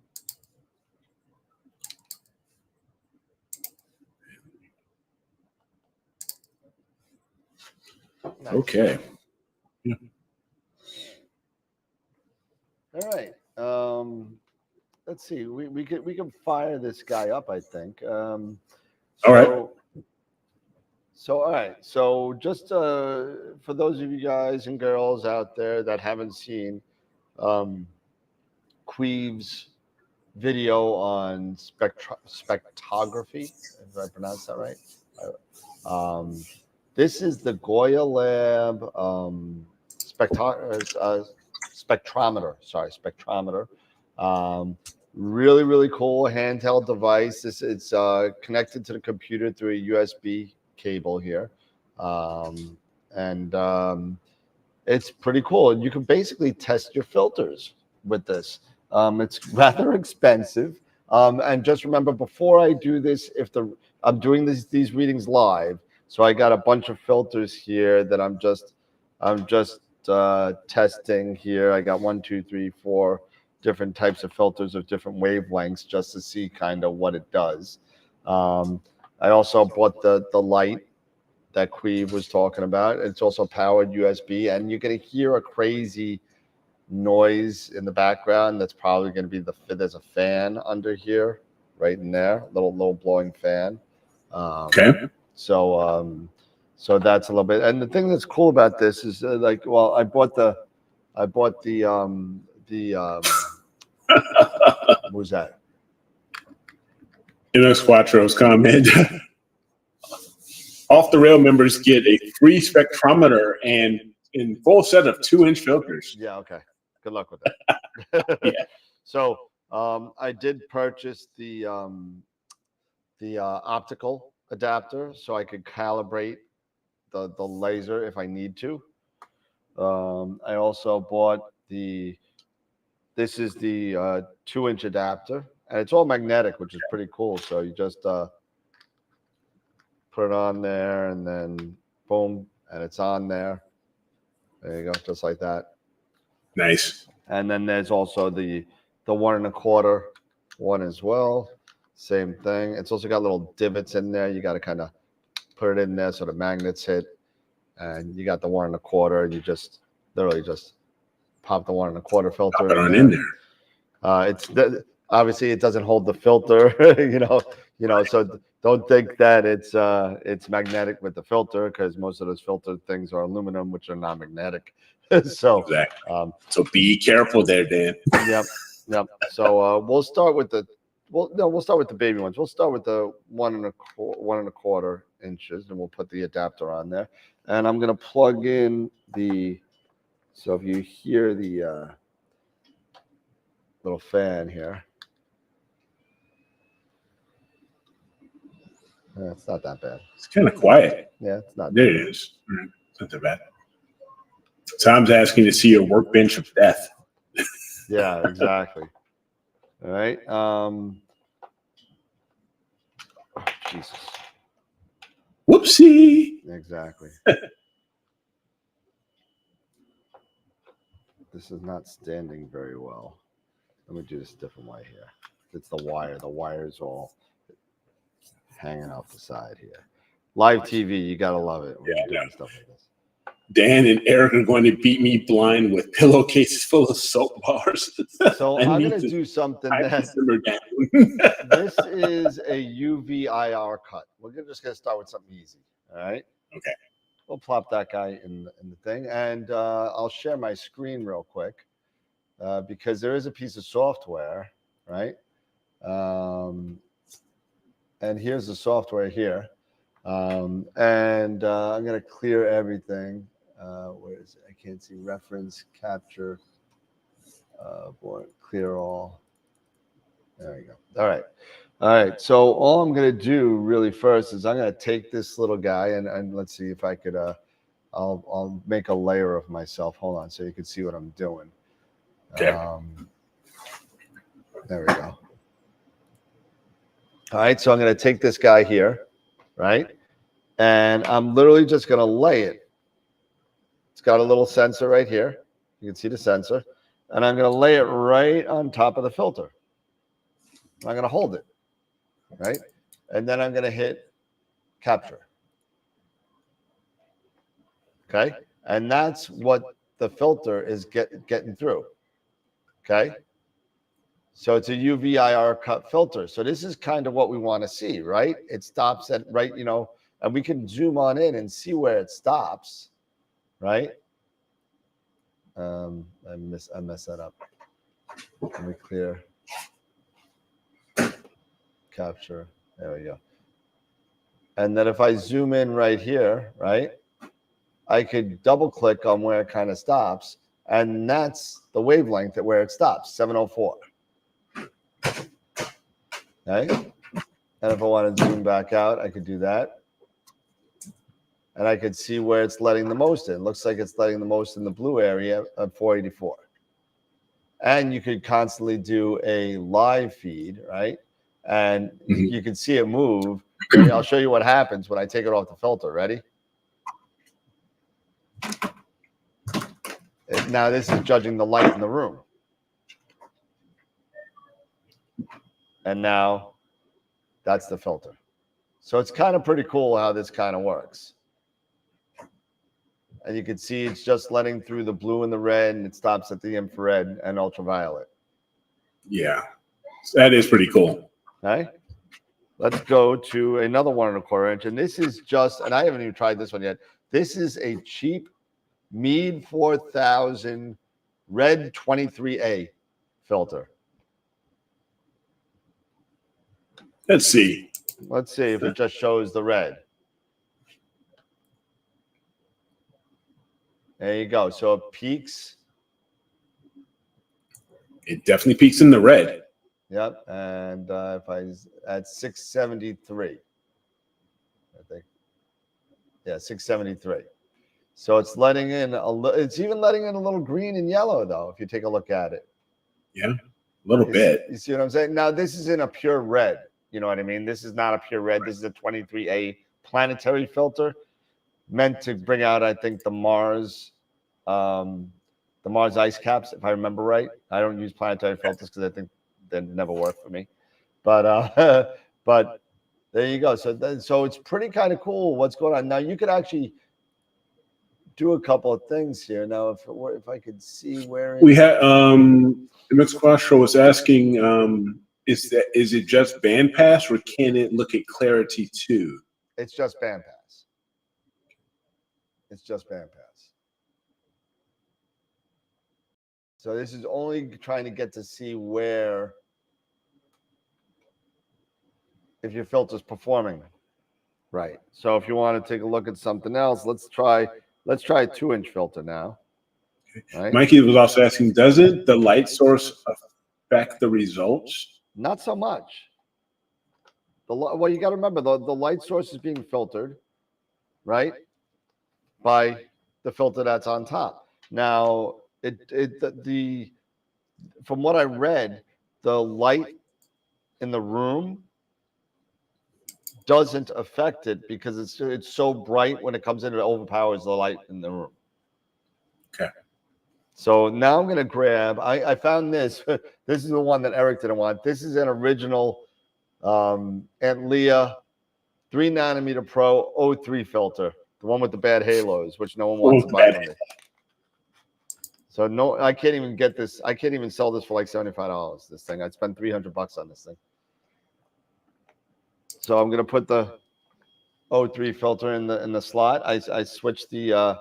Nice. Okay. Yeah. All right. Let's see. We can fire this guy up, I think. All right. So all right. So just for those of you guys and girls out there that haven't seen Queeve's video on spectrography, if I pronounce that right. This is the Goyalab spectrometer. Sorry, spectrometer. Really, really cool handheld device. It's connected to the computer through a USB cable here, and it's pretty cool. And you can basically test your filters with this. It's rather expensive. And just remember, before I do this, I'm doing these readings live, so I got a bunch of filters here that I'm just testing here. I got 1, 2, 3, 4 different types of filters of different wavelengths just to see kind of what it does. I also bought the light that Queeve was talking about. It's also powered USB, and you're going to hear a crazy noise in the background. That's probably going to be there's a fan under here, right in there, little blowing fan. Okay. So that's a little bit. And the thing that's cool about this is I bought the what was that? MS Quattro's comment. Off the Rail members get a free spectrometer and in full set of 2-inch filters. Yeah. Okay. Good luck with that. Yeah. So I did purchase the optical adapter so I could calibrate the laser if I need to. I also bought this is the 2-inch adapter, and it's all magnetic, which is pretty cool. So you just put it on there, and then boom, and it's on there. There you go, just like that. Nice. And then there's also the 1 1/4 one as well. Same thing. It's also got little divots in there. You got to kind of put it in there so the magnets hit. And you got the 1 1/4, and you just literally just pop the 1 1/4 filter. Pop it on in there. Obviously it doesn't hold the filter, you know. So don't think that it's magnetic with the filter, because most of those filter things are aluminum, which are not magnetic. So exactly. So be careful there, Dan. Yep. So we'll start with the baby ones. We'll start with the 1 1/4 inches, and we'll put the adapter on there. And I'm gonna plug in so if you hear the little fan here, it's not that bad. It's kind of quiet. Yeah, it's not. There it is. It's not that bad. Tom's asking to see your workbench of death. Yeah, exactly. All right. Jesus. Whoopsie. Exactly. This is not standing very well. Let me do this a different way here. It's the wire. The wire's all hanging off the side here. Live TV, you gotta love it when you're doing stuff like this. Dan and Eric are going to beat me blind with pillowcases full of soap bars. So I'm going to do something this is a UV IR cut. We're just going to start with something easy. All right. Okay. We'll plop that guy in the thing, and I'll share my screen real quick because there is a piece of software, right? And here's the software here. And I'm going to clear everything. Where is it? I can't see reference, capture, clear all. There we go. All right. All right. So all I'm going to do really first is I'm going to take this little guy and let's see if I could, I'll make a layer of myself. Hold on. So you can see what I'm doing. Okay. There we go. All right. So I'm going to take this guy here, right? And I'm literally just going to lay it. It's got a little sensor right here. You can see the sensor. And I'm going to lay it right on top of the filter. I'm going to hold it, right? And then I'm going to hit capture. Okay? And that's what the filter is getting through. Okay? So it's a UV IR cut filter. So this is kind of what we want to see, right? It stops at right, and we can zoom on in and see where it stops, right? I messed that up. Let me clear. Capture. There we go. And then if I zoom in right here, right, I could double click on where it kind of stops. And that's the wavelength at where it stops, 704. Okay. And if I want to zoom back out, I could do that. And I could see where it's letting the most in. It looks like it's letting the most in the blue area of 484. And you could constantly do a live feed, right? And you can see it move. I'll show you what happens when I take it off the filter. Ready? Now this is judging the light in the room. And now that's the filter. So it's kind of pretty cool how this kind of works. And you can see it's just letting through the blue and the red, and it stops at the infrared and ultraviolet. Yeah, that is pretty cool. Okay. Let's go to another 1.25 inch. And this is just, and I haven't even tried this one yet. This is a cheap Mead 4000 Red 23A filter. Let's see. Let's see if it just shows the red. There you go. So it peaks. It definitely peaks in the red. Yep. And if I at 673, I think. Yeah, 673. So it's letting in it's even letting in a little green and yellow though, if you take a look at it. Yeah, a little bit. You see what I'm saying? Now this is in a pure red. You know what I mean? This is not a pure red. This is a 23A planetary filter meant to bring out, I think, the Mars ice caps, if I remember right. I don't use planetary filters because I think they never work for me. But but there you go. So it's pretty kind of cool what's going on. Now you could actually do a couple of things here. Now if I could see where we had MX Quattro was asking, is it just bandpass or can it look at clarity too? It's just bandpass. It's just bandpass. So this is only trying to get to see where, if your filter's performing right. So if you want to take a look at something else, let's try a 2-inch filter now. Right? Mikey was also asking, doesn't the light source affect the results? Not so much. Well, you got to remember the light source is being filtered, right, by the filter that's on top. Now, from what I read, the light in the room doesn't affect it because it's so bright when it comes in, it overpowers the light in the room. Okay. So now I'm going to grab, I found this. This is the one that Eric didn't want. This is an original Aunt Leah 3nm Pro O3 filter, the one with the bad halos, which no one wants to buy from me. So no, I can't even get this. I can't even sell this for like $75. This thing, I'd spend $300 on this thing. So I'm gonna put the O3 filter in the slot. I switched the.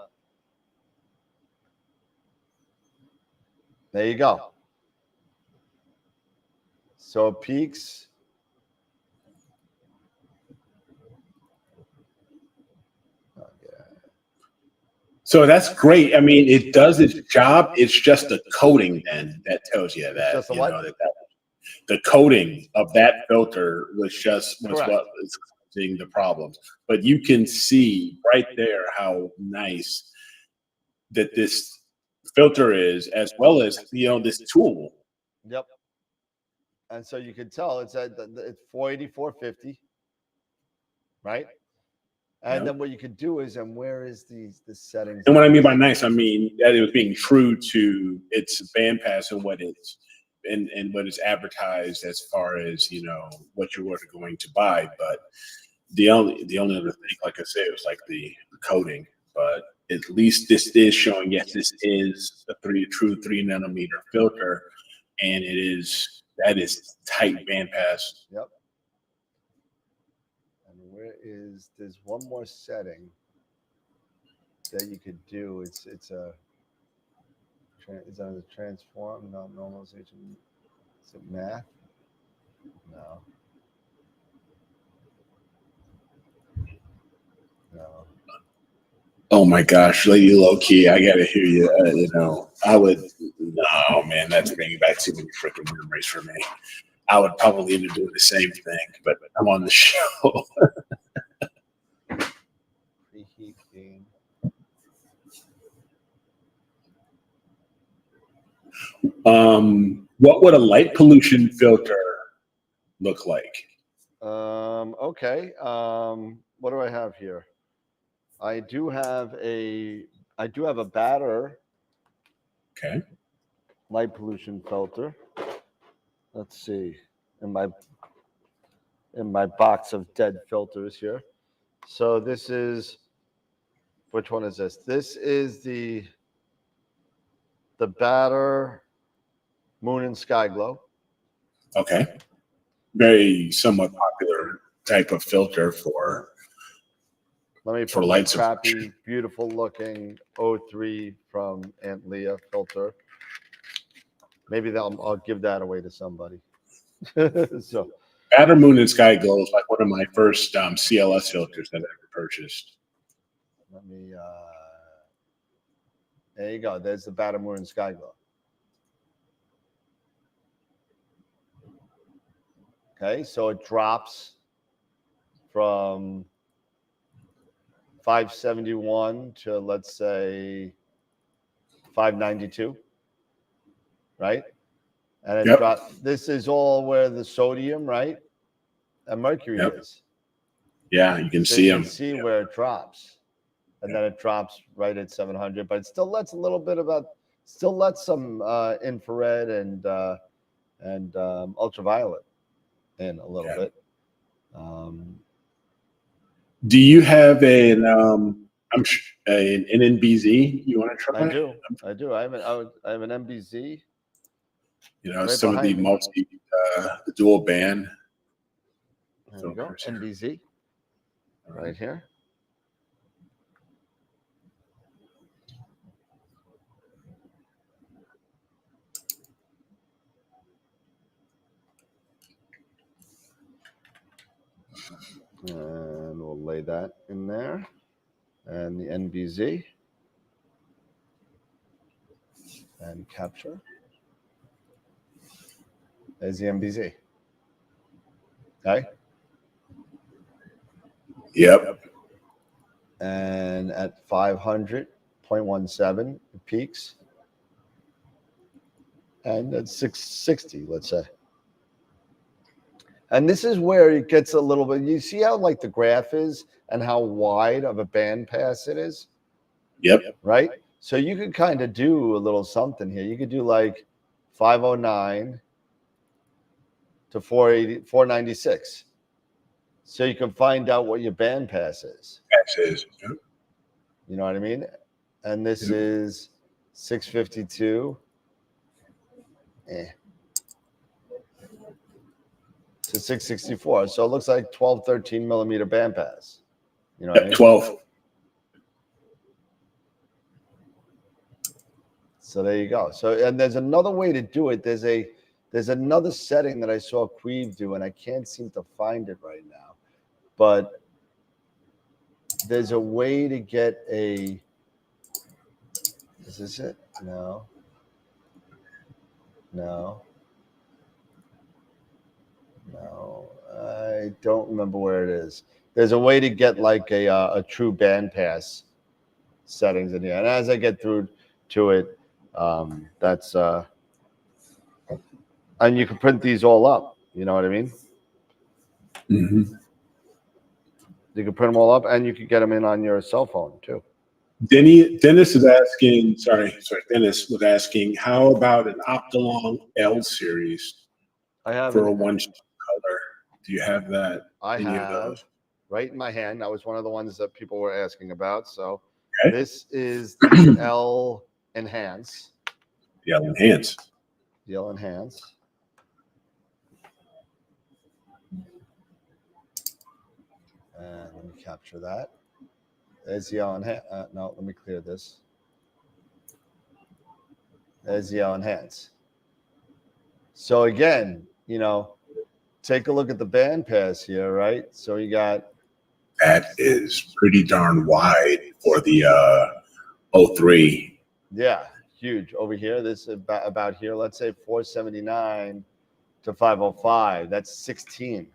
There you go. So it peaks. So that's great. I mean, it does its job. It's just the coating then that tells you that, just a you what? know, that the coating of that filter was Correct. what is causing the problems. But you can see right there how nice that this filter is, as well as, you know, this tool. Yep. And so you can tell it's it's 480, 450, right? And then what you could do is, and where is the settings? And what I mean by nice, I mean that it was being true to its bandpass and what it's and what is advertised as far as, you know, what you were going to buy. But the only other thing, like I said, was like the coating. But at least this is showing, yes, this is a true 3 nanometer filter, and that is tight bandpass. Yep. And where is, there's one more setting that you could do. It's is that a transform? No, normalization. Is it math? No. No. Oh my gosh, Lady Low Key, I gotta hear you. You know, no, man, that's bringing back too many freaking memories for me. I would probably end up doing the same thing, but I'm on the show. Preheat game. What would a light pollution filter look like? Okay. What do I have here? I do have a batter. Okay. Light pollution filter. Let's see. In my box of dead filters here. So this is, which one is this? This is the batter Moon and Sky Glow. Okay. Very somewhat popular type of filter for lights. Crappy, beautiful looking 03 from Aunt Leah filter. Maybe I'll give that away to somebody. So Batter Moon and Sky Glow is like one of my first CLS filters that I ever purchased. let me there you go. There's the Batter Moon and Sky Glow. Okay, so it drops from 571 to, let's say, 592, right? And it drops. This is all where the sodium, right, and mercury is. Yeah, you can see them. See where it drops, and then it drops right at 700. But it still lets a little bit some infrared and ultraviolet in a little bit. Do you have an NBZ you want to try? I do. I have an MBZ. You know, right, some of the the dual band. There we go. NBZ. Right here. And we'll lay that in there. And the NBZ. And capture. There's the MBZ. Okay. Yep. And at 500.17, it peaks. And at 660, let's say. And this is where it gets a little bit, you see how like the graph is and how wide of a band pass it is? Yep. Right? So you could kind of do a little something here. You could do like 509 to 480, 496. So you can find out what your band pass is. You know what I mean? And this is 652. To 664. So it looks like 12, 13 millimeter band pass. You know what I mean? 12. So there you go. So, and there's another way to do it. There's another setting that I saw Queeve do, and I can't seem to find it right now. But there's a way to get a Is this it? No. No. No. I don't remember where it is. There's a way to get like a true band pass settings in here. And as I get through to it, that's and you can print these all up. You know what I mean? Mm-hmm. You can print them all up, and you can get them in on your cell phone too. Dennis is asking. Dennis was asking, how about an Optilong L series I have for a one color? Do you have that? I any of have those? right in my hand. That was one of the ones that people were asking about. So Okay. this is the L Enhance. The L Enhance. The L Enhance. And let me capture that. There's the L Enhance. No, let me clear this. There's the L Enhance. So again, you know, take a look at the band pass here, right? So you got That is pretty darn wide for the 03. Yeah, huge. Over here, this is about here. Let's say 479 to 505. That's 16.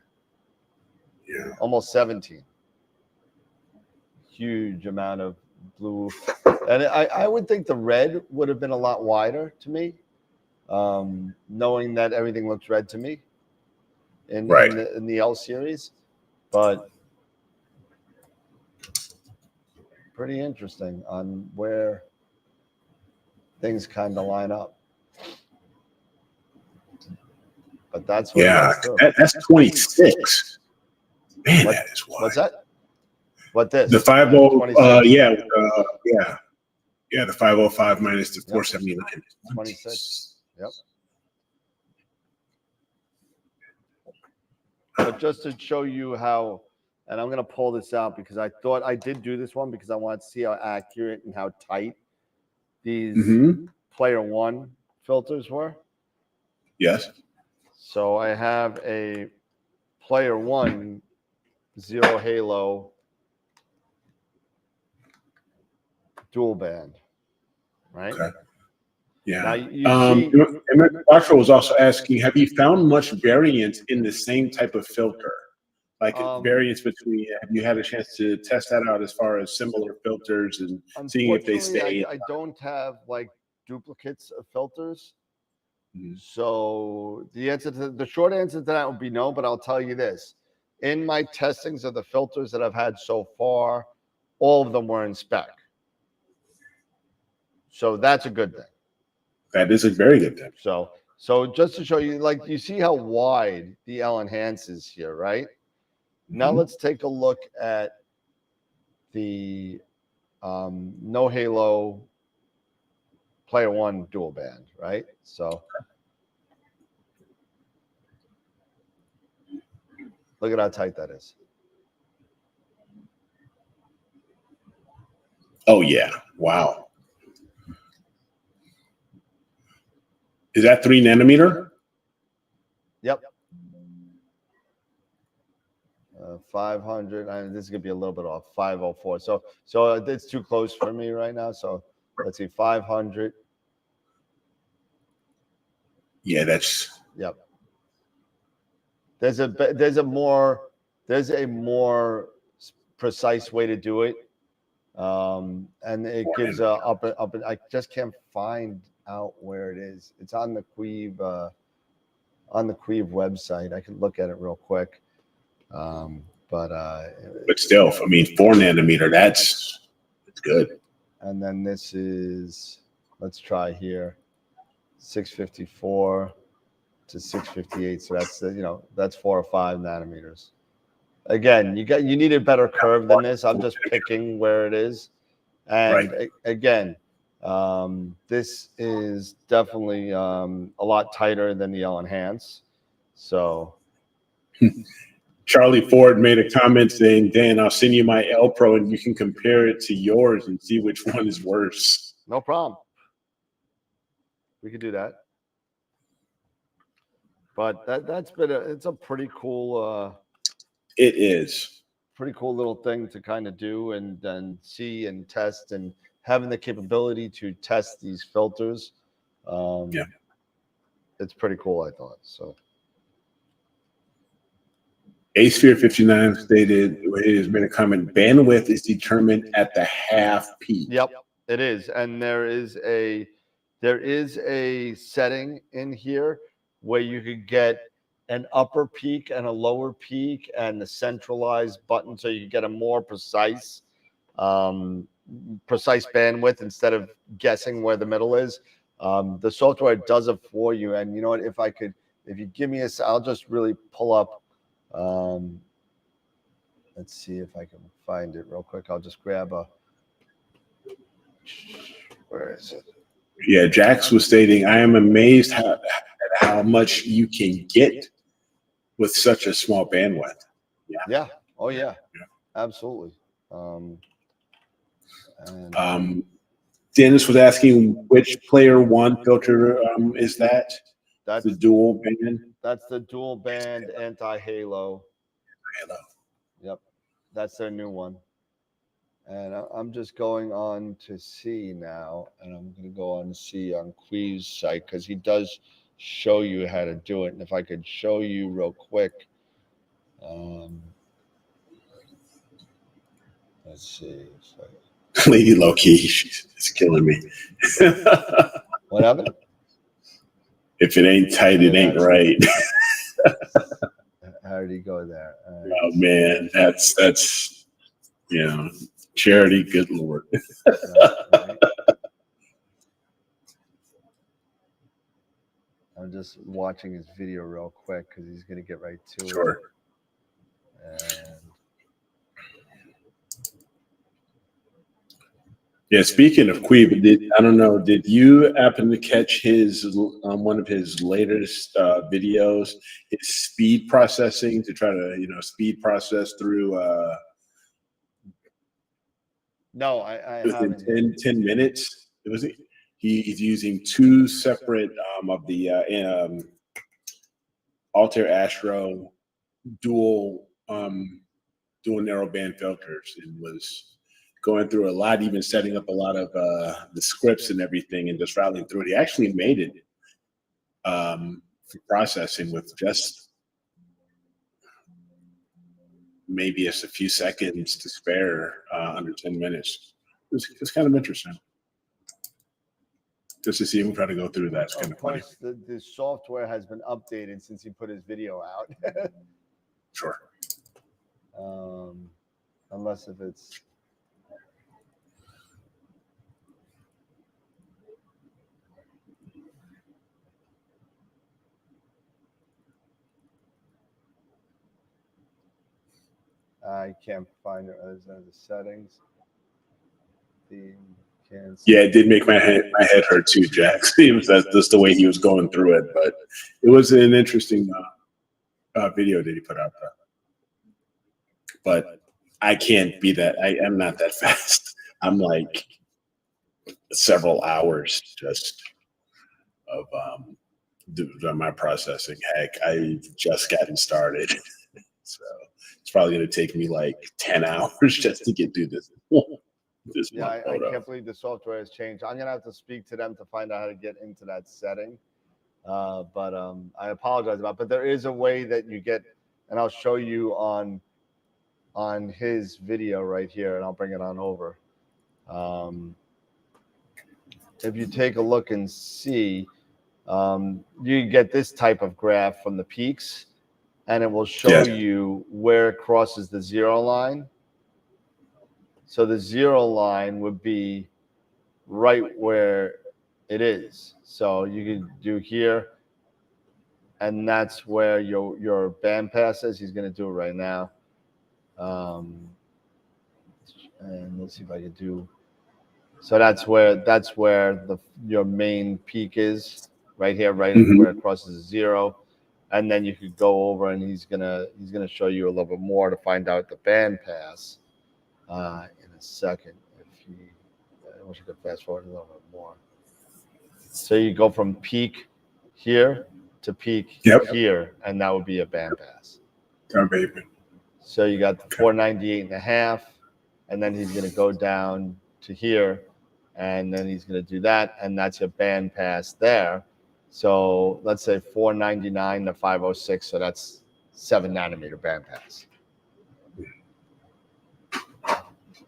Yeah. Almost 17. Huge amount of blue. And I would think the red would have been a lot wider to me, knowing that everything looks red to me in the L series. But pretty interesting on where things kind of line up. But that's what that's 26. Man, that is wide. What's that? What this? The 50, the 505 minus the 479. 26. Yep. But just to show you how, and I'm going to pull this out because I thought I did do this one because I wanted to see how accurate and how tight these Player One filters were. Yes. So I have a Player One Zero Halo dual band, right? Okay. Yeah. Now you see, Joshua was also asking, have you found much variance in the same type of filter? Like variance between, have you had a chance to test that out as far as similar filters and seeing if they stay? I don't have like duplicates of filters. So the short answer to that would be no, but I'll tell you this. In my testings of the filters that I've had so far, all of them were in spec. So that's a good thing. That is a very good thing. So just to show you, like, you see how wide the L Enhance is here, right? Now let's take a look at the No Halo Player One dual band, right? So look at how tight that is. Oh, yeah. Wow. Is that 3 nanometer? Yep. 500. This is gonna be a little bit off. 504. So it's too close for me right now. So let's see. 500. Yeah, that's. Yep. There's a more precise way to do it, and it gives up. I just can't find out where it is. It's on the Queeve website. I can look at it real quick. But still, I mean, 4 nanometer. That's good. And then this is, let's try here, 654 to 658. So that's that's 4 or 5 nanometers. Again, you need a better curve than this. I'm just picking where it is, and again, this is definitely a lot tighter than the L Enhance. So. Charlie Ford made a comment saying, Dan, I'll send you my L Pro and you can compare it to yours and see which one is worse. No problem. We could do that. But that's been it's a pretty cool it is. Pretty cool little thing to kind of do and see and test and having the capability to test these filters, it's pretty cool, I thought. So ASphere59 stated, he has made a comment, bandwidth is determined at the half peak. Yep, it is. And there is a setting in here where you could get an upper peak and a lower peak and the centralized button, so you get a more precise bandwidth instead of guessing where the middle is. The software does it for you. And you know what, if you give me I'll just really pull up, let's see if I can find it real quick. I'll just grab where is it? Yeah, Jax was stating, I am amazed at how much you can get with such a small bandwidth. Yeah. Oh yeah. Absolutely. Dennis was asking which player one filter is that? That's the dual band. That's the dual band anti-halo. Halo. Yep, that's their new one. And I'm just going on to see now, and I'm going to go on to see on Quee's site because he does show you how to do it. And if I could show you real quick, let's see. Lady Loki, she's killing me. What happened? If it ain't tight, it ain't right. How did he go there? Oh man, that's charity. Good Lord. Right. I'm just watching his video real quick because he's going to get right to it. Sure. And yeah, speaking of Queeb, did you happen to catch his one of his latest videos, his speed processing to try to speed process through no, I within haven't. 10 minutes? He's using two separate of the Altair Astro dual narrowband filters, and was going through a lot, even setting up a lot of the scripts and everything, and just rattling through it. He actually made it for processing with just maybe just a few seconds to spare, under 10 minutes. It's kind of interesting. Just to see him try to go through that. It's kind of funny. Of course, the software has been updated since he put his video out. Sure. Unless if it's... I can't find it as the settings. Yeah, it did make my head hurt too, Jax. It was just the way he was going through it, but it was an interesting video that he put out there. But I can't be that. I'm not that fast. I'm like several hours just of my processing. Heck, I just gotten started, so it's probably going to take me like 10 hours just to get through this. Yeah, I can't believe the software has changed. I'm gonna have to speak to them to find out how to get into that setting. But I apologize about it. But there is a way that you get, and I'll show you on his video right here, and I'll bring it on over. If you take a look and see, you get this type of graph from the peaks, and it will show you where it crosses the zero line. So the zero line would be right where it is. So you could do here, and that's where your band pass is. He's going to do it right now. And let's see if I can do. So that's where your main peak is, right here, right where it crosses zero. And then you could go over, and he's gonna show you a little bit more to find out the band pass. In a second, I wish I could fast forward a little bit more. So you go from peak here to peak here, and that would be a band pass. Oh, baby. So you got the 498.5, and then he's going to go down to here, and then he's going to do that, and that's your band pass there. So let's say 499 to 506, so that's 7 nanometer band pass.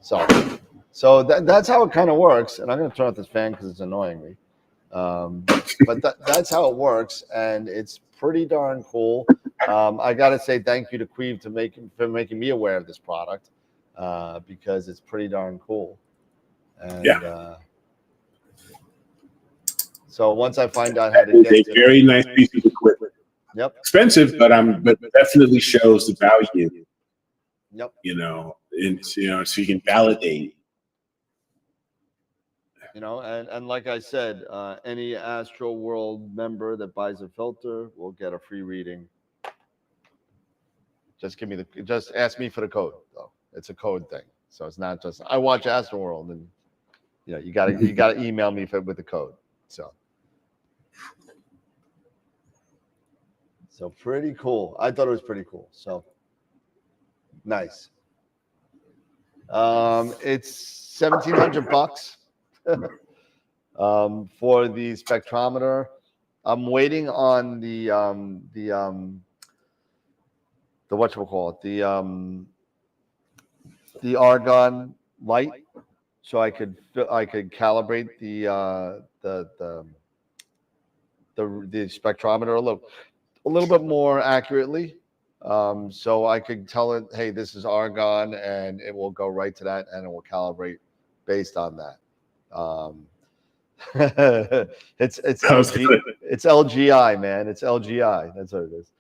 So that's how it kind of works. And I'm going to turn off this fan because it's annoying me. But that's how it works, and it's pretty darn cool. I got to say thank you to Queeve for making me aware of this product because it's pretty darn cool. And so once I find out how to get it's a very nice piece of equipment. Yep. Expensive, but definitely shows the value. Yep. So you can validate. And like I said, any AstroWorld member that buys a filter will get a free reading. Just ask me for the code, though. It's a code thing, so it's not just I watch AstroWorld, and you gotta email me with the code. So pretty cool. I thought it was pretty cool. So nice. It's $1,700 for the spectrometer. I'm waiting on the whatchamacallit, the argon light, so I could calibrate the spectrometer a little bit more accurately. So I could tell it, hey, this is argon, and it will go right to that, and it will calibrate based on that. It's LGI, man. It's LGI. That's what it is.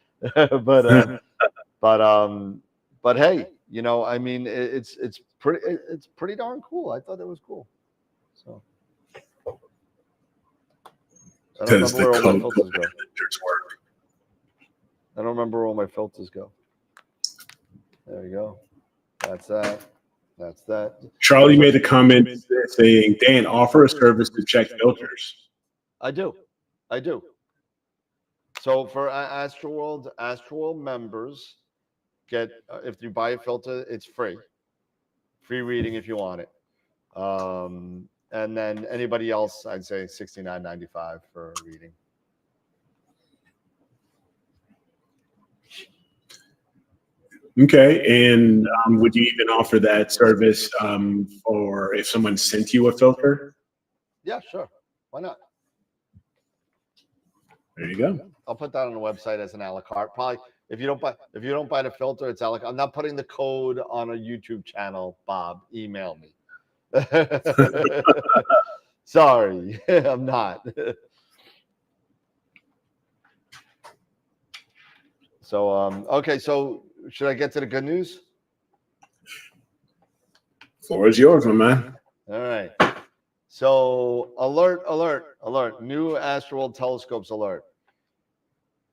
But hey, I mean, it's pretty darn cool. I thought it was cool. So I don't remember where all my filters go. I don't remember where all my filters go. There you go. That's that. That's that. Charlie made a comment saying, Dan, offer a service to check filters. I do. So for AstroWorld members get, if you buy a filter, it's free. Free reading if you want it. And then anybody else, I'd say $69.95 for a reading. Okay, and would you even offer that service for if someone sent you a filter? Yeah, sure. Why not? There you go. I'll put that on the website as an a la carte. Probably if you don't buy the filter, it's a la carte. I'm not putting the code on a YouTube channel. Bob, email me. Sorry, I'm not. So okay, so should I get to the good news? Floor is yours, my man. All right. So alert. New AstroWorld telescopes alert.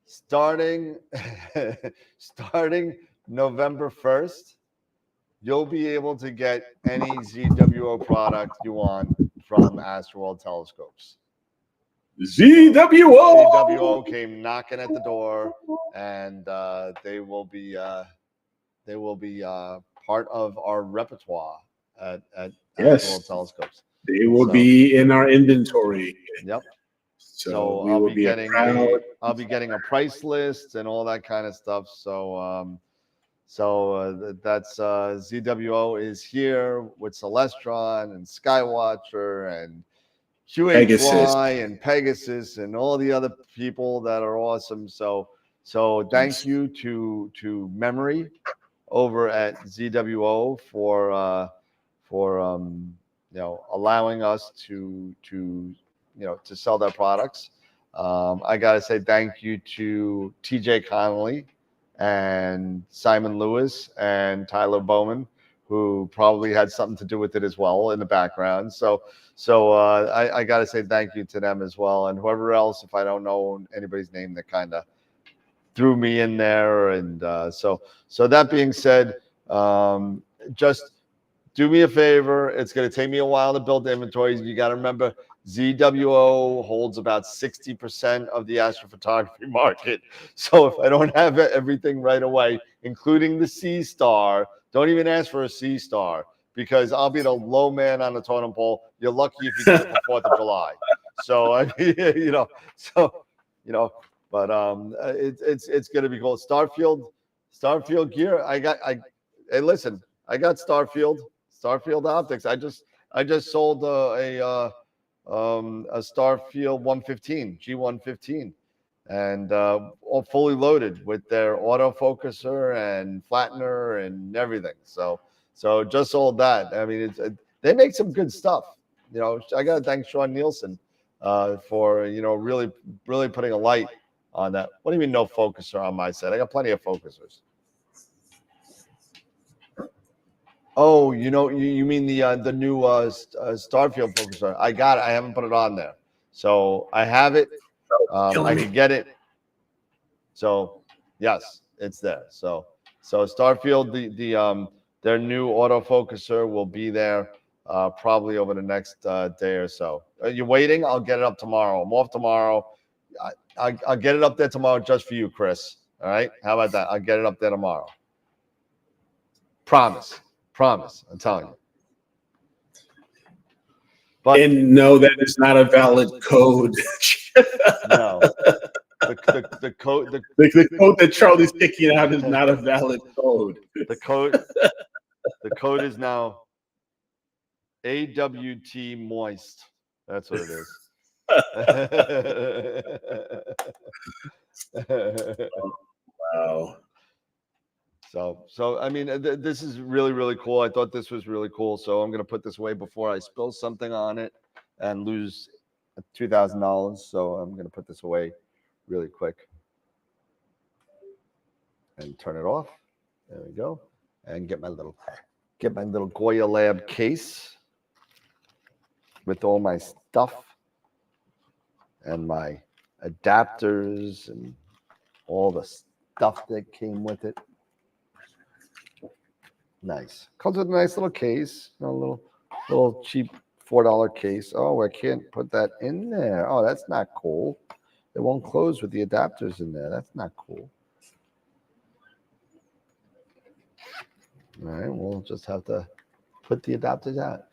Starting November 1st, you'll be able to get any ZWO product you want from AstroWorld telescopes. ZWO came knocking at the door, and they will be part of our repertoire at AstroWorld telescopes. They will be in our inventory. Yep. So I'll be getting a price list and all that kind of stuff. So that's ZWO is here with Celestron and Skywatcher and QHY and Pegasus and all the other people that are awesome. So thank you to Memory over at ZWO for allowing us to sell their products. I gotta say thank you to TJ Connolly and Simon Lewis and Tyler Bowman, who probably had something to do with it as well in the background. So I got to say thank you to them as well. And whoever else, if I don't know anybody's name, that kind of threw me in there. And so that being said, just do me a favor. It's going to take me a while to build the inventory. You got to remember, ZWO holds about 60% of the astrophotography market. So if I don't have everything right away, including the C Star, don't even ask for a C Star. because I'll be the low man on the totem pole. You're lucky if you get it for 4th of July. So I mean, but it's gonna be cool. Starfield gear. Hey, listen, I got Starfield optics. I just sold a Starfield 115 G115, and all fully loaded with their autofocuser and flattener and everything. So just sold that. I mean, they make some good stuff. I gotta thank Sean Nielsen for really putting a light on that. What do you mean no focuser on my set? I got plenty of focusers. Oh, you mean the new Starfield focuser? I got it. I haven't put it on there, so I have it. I can get it. So yes, it's there. So Starfield, their new autofocuser will be there probably over the next day or so. Are you waiting? I'll get it up tomorrow. I'm off tomorrow. I'll get it up there tomorrow just for you, Chris. All right? How about that? I'll get it up there tomorrow. Promise. I'm telling you. But no, that is not a valid code. No. The code that Charlie's kicking out is not a valid code. The code is now AWT moist. That's what it is. Wow. So I mean, this is really, really cool. I thought this was really cool. So I'm going to put this away before I spill something on it and lose $2,000. So I'm going to put this away really quick and turn it off. There we go. And get my little Goyalab case with all my stuff and my adapters and all the stuff that came with it. Nice. Comes with a nice little case, a little cheap $4 case. Oh, I can't put that in there. Oh, that's not cool. It won't close with the adapters in there. That's not cool. All right, we'll just have to put the adapters out.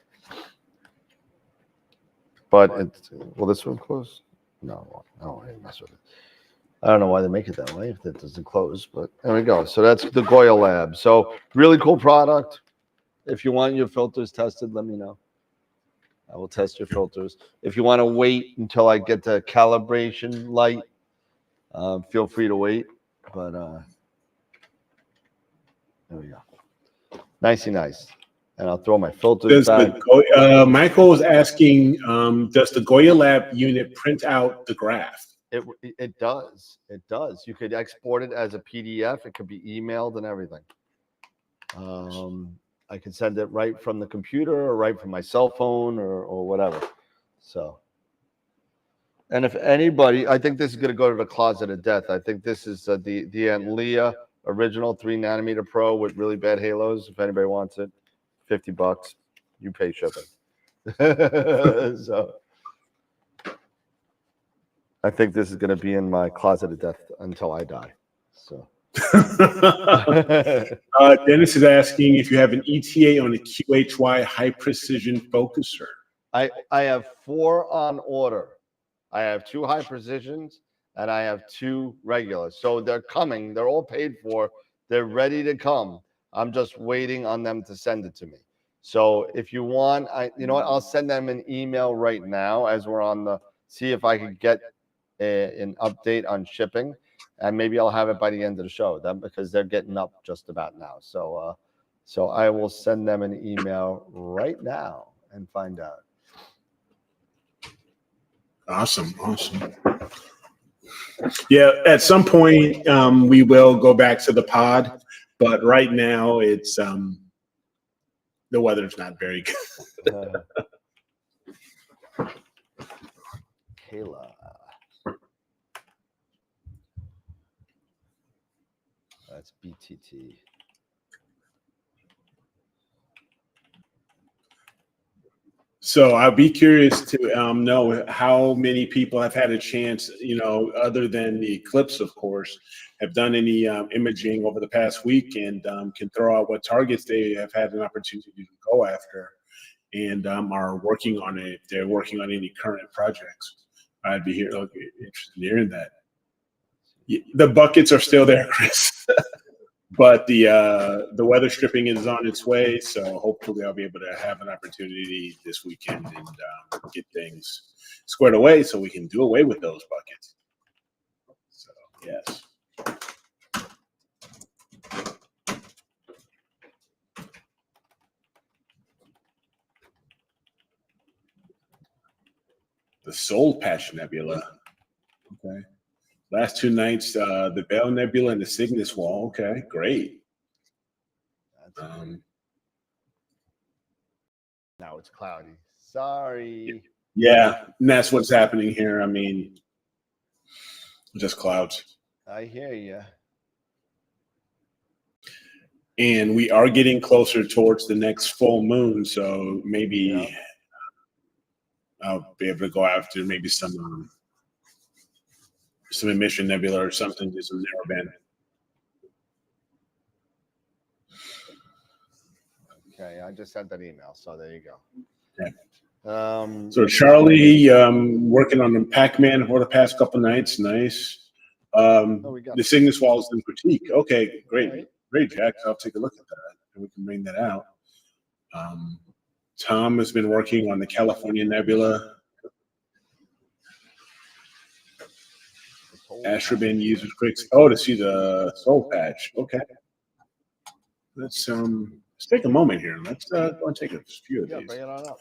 But will this one close? No, I didn't mess with it. I don't know why they make it that way if it doesn't close, but there we go. So that's the Goyalab. So really cool product. If you want your filters tested, let me know. I will test your filters. If you want to wait until I get the calibration light, feel free to wait. But there we go. Nicey nice. And I'll throw my filters back. Michael was asking, does the Goyalab unit print out the graph? It does. It does. You could export it as a PDF. It could be emailed and everything. I can send it right from the computer or right from my cell phone or whatever. So, and if anybody, I think this is going to go to the closet of death. I think this is the Aunt Leah original 3nm Pro with really bad halos. If anybody wants it, $50. You pay shipping. So. I think this is going to be in my closet of death until I die. So, Dennis is asking if you have an ETA on a QHY high precision focuser. I have 4 on order. I have 2 high precisions and I have 2 regulars. So they're coming. They're all paid for. They're ready to come. I'm just waiting on them to send it to me. So if you want, you know what? I'll send them an email right now as we're on the. See if I could get an update on shipping, and maybe I'll have it by the end of the show. Because they're getting up just about now. So I will send them an email right now and find out. Awesome. Yeah, at some point we will go back to the pod, but right now it's the weather's not very good. Kayla. That's BTT. So I'd be curious to know how many people have had a chance, other than the eclipse, of course, have done any imaging over the past week and can throw out what targets they have had an opportunity to go after, and are working on it. If they're working on any current projects, I'd be interested in hearing that. The buckets are still there, Chris. But the weather stripping is on its way, so hopefully I'll be able to have an opportunity this weekend and get things squared away so we can do away with those buckets. So, yes. The Soul Patch Nebula. Okay. Last 2 nights, the Bell Nebula and the Cygnus Wall. Okay, great. Now it's cloudy. Sorry. Yeah, and that's what's happening here. I mean, just clouds. I hear you. And we are getting closer towards the next full moon, so maybe I'll be able to go after maybe some emission nebula or something, do some narrowband. Okay, I just sent that email, so there you go. Okay. So Charlie, working on the Pac-Man for the past couple nights. Nice. The Cygnus Walls and Critique. Okay, great. Great, Jack. I'll take a look at that, and we can bring that out. Tom has been working on the California Nebula. Astrobin uses quicks. Oh, to see the Soul Patch. Okay. Let's take a moment here. Let's go and take a few of these. Bring it on up.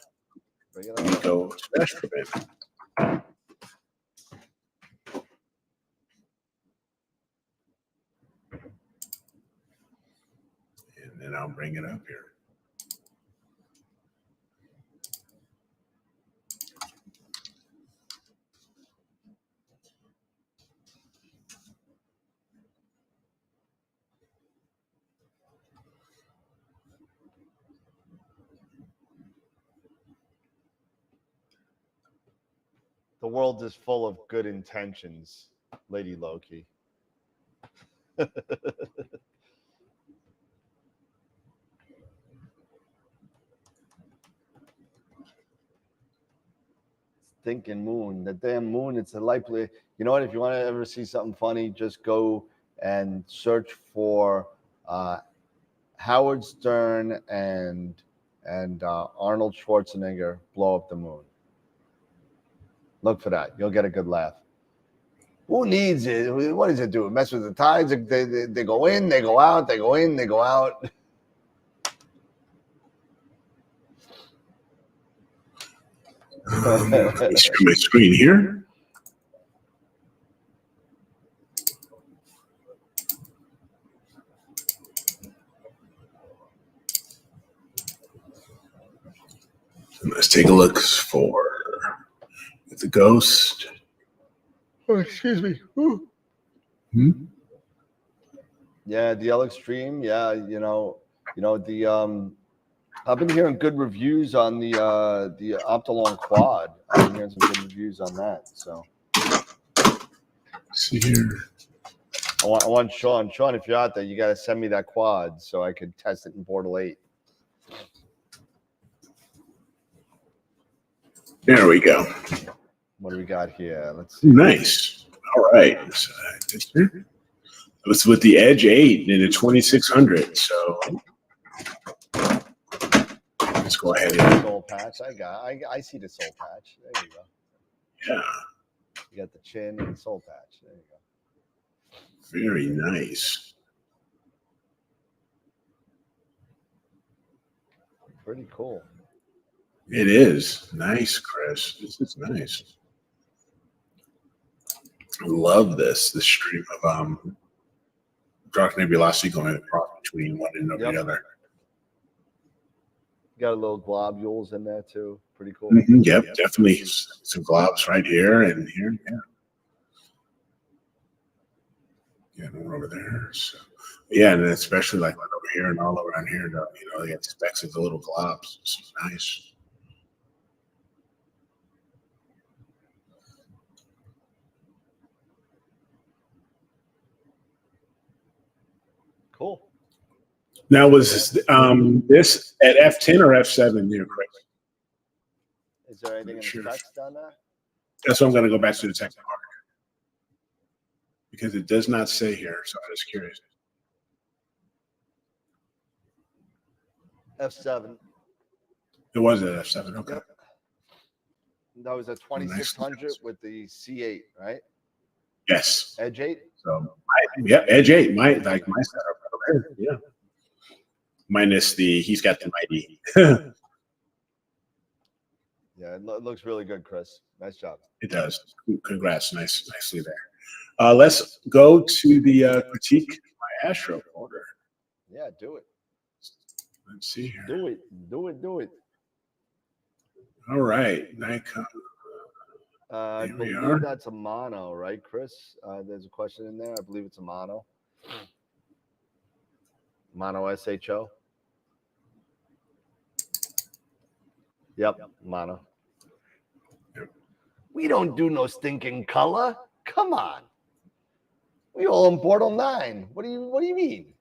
Go to Astrobin. And then I'll bring it up here. The world is full of good intentions, Lady Loki. Stinking moon. The damn moon, it's a likely. You know what? If you want to ever see something funny, just go and search for Howard Stern and Arnold Schwarzenegger blow up the moon. Look for that. You'll get a good laugh. Who needs it? What does it do? Mess with the tides? They go in, they go out, they go in, they go out. Let me share my screen here. Let's take a look for the ghost. Oh, excuse me. Yeah, the L Extreme. Yeah, you know the I've been hearing good reviews on the Optolong Quad. I've been hearing some good reviews on that. So, let's see here. I want Sean. Sean, if you're out there, you got to send me that quad so I could test it in Portal 8. There we go. What do we got here? Let's see. Nice. All right. It's with the Edge 8 and a 2600. So let's go ahead and soul patch. I see the soul patch. There you go. Yeah. You got the chin and the soul patch. There you go. Very nice. Pretty cool. It is. Nice, Chris. This is nice. I love this stream of dark nebulosity going across between one and the other. Got a little globules in there too. Pretty cool. Mm-hmm. Yep, definitely some globs right here and here. Yeah, one over there. So, yeah, and especially like over here and all around here, they got specks of the little globs. It's nice. Cool. Now, was this at F10 or F7 here, Chris? Is there anything in Sure. the text on there? That's why I'm going to go back to the text part because it does not say here. So I was curious. F7. It was at F7. Okay. Yep. That was a 2600 with the C8, right? Yes. Edge 8. So yeah, Edge 8. My setup. Okay. Yeah. Minus he's got the mighty. Yeah, it looks really good, Chris. Nice job. It does. Congrats. Nicely there. Let's go to the critique my Astro folder. Yeah, do it. Let's see here. Do it. All right, Nikon. I Here we believe are. that's a mono, right, Chris? There's a question in there. I believe it's a mono. Mono SHO. Yep, mono. Yep. We don't do no stinking color. Come on. We all on Portal 9. What do you mean?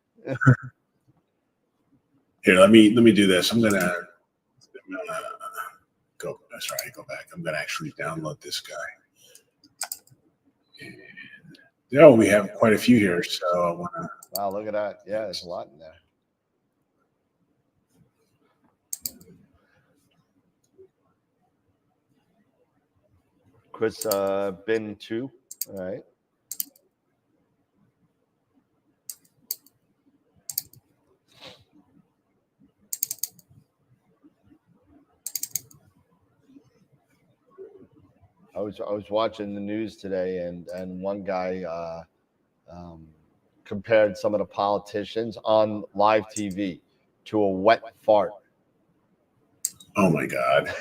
Here, let me do this. I'm gonna go. Sorry, go back. I'm gonna actually download this guy. And, we have quite a few here, so I wanna. Wow, look at that. Yeah, there's a lot in there. Chris, bin 2. All right. I was watching the news today, and one guy compared some of the politicians on live TV to a wet fart. Oh my God.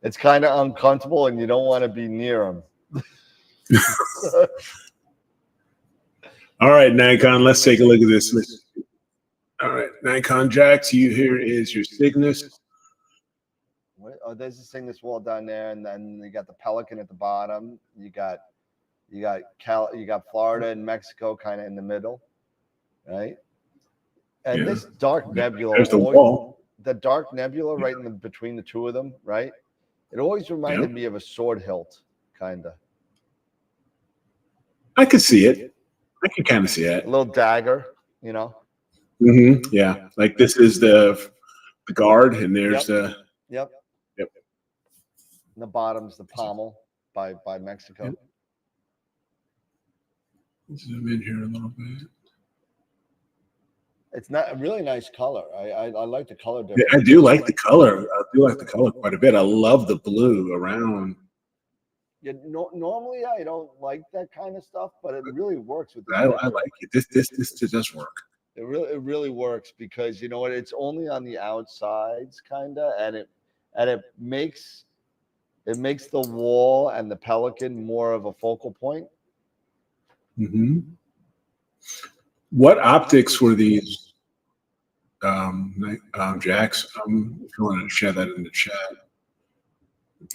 It's kind of uncomfortable, and you don't want to be near them. All right, Nikon. Let's take a look at this. All right, Nikon Jax. Here is your Cygnus. Oh, there's a Cygnus wall down there, and then you got the Pelican at the bottom. You got Florida and Mexico kind of in the middle, right? And Yeah. this dark nebula, There's the wall. The dark nebula right in between the two of them, right? It always reminded me of a sword hilt, kind of. I could see it. I can kind of see it. A little dagger, you know. Mm-hmm. Yeah, like this is the guard, and there's Yep. Yep. And the bottom's the pommel by Mexico. Yep. Zoom in here a little bit. It's not a really nice color. I like the color Yeah, difference. I do like the color. I do like the color quite a bit. I love the blue around. Yeah, normally I don't like that kind of stuff, but it really works with. I like it. This does work. It really works because you know what? It's only on the outsides, kind of, and it makes the wall and the Pelican more of a focal point. Mm-hmm. What optics were these, Jax? If you want to share that in the chat.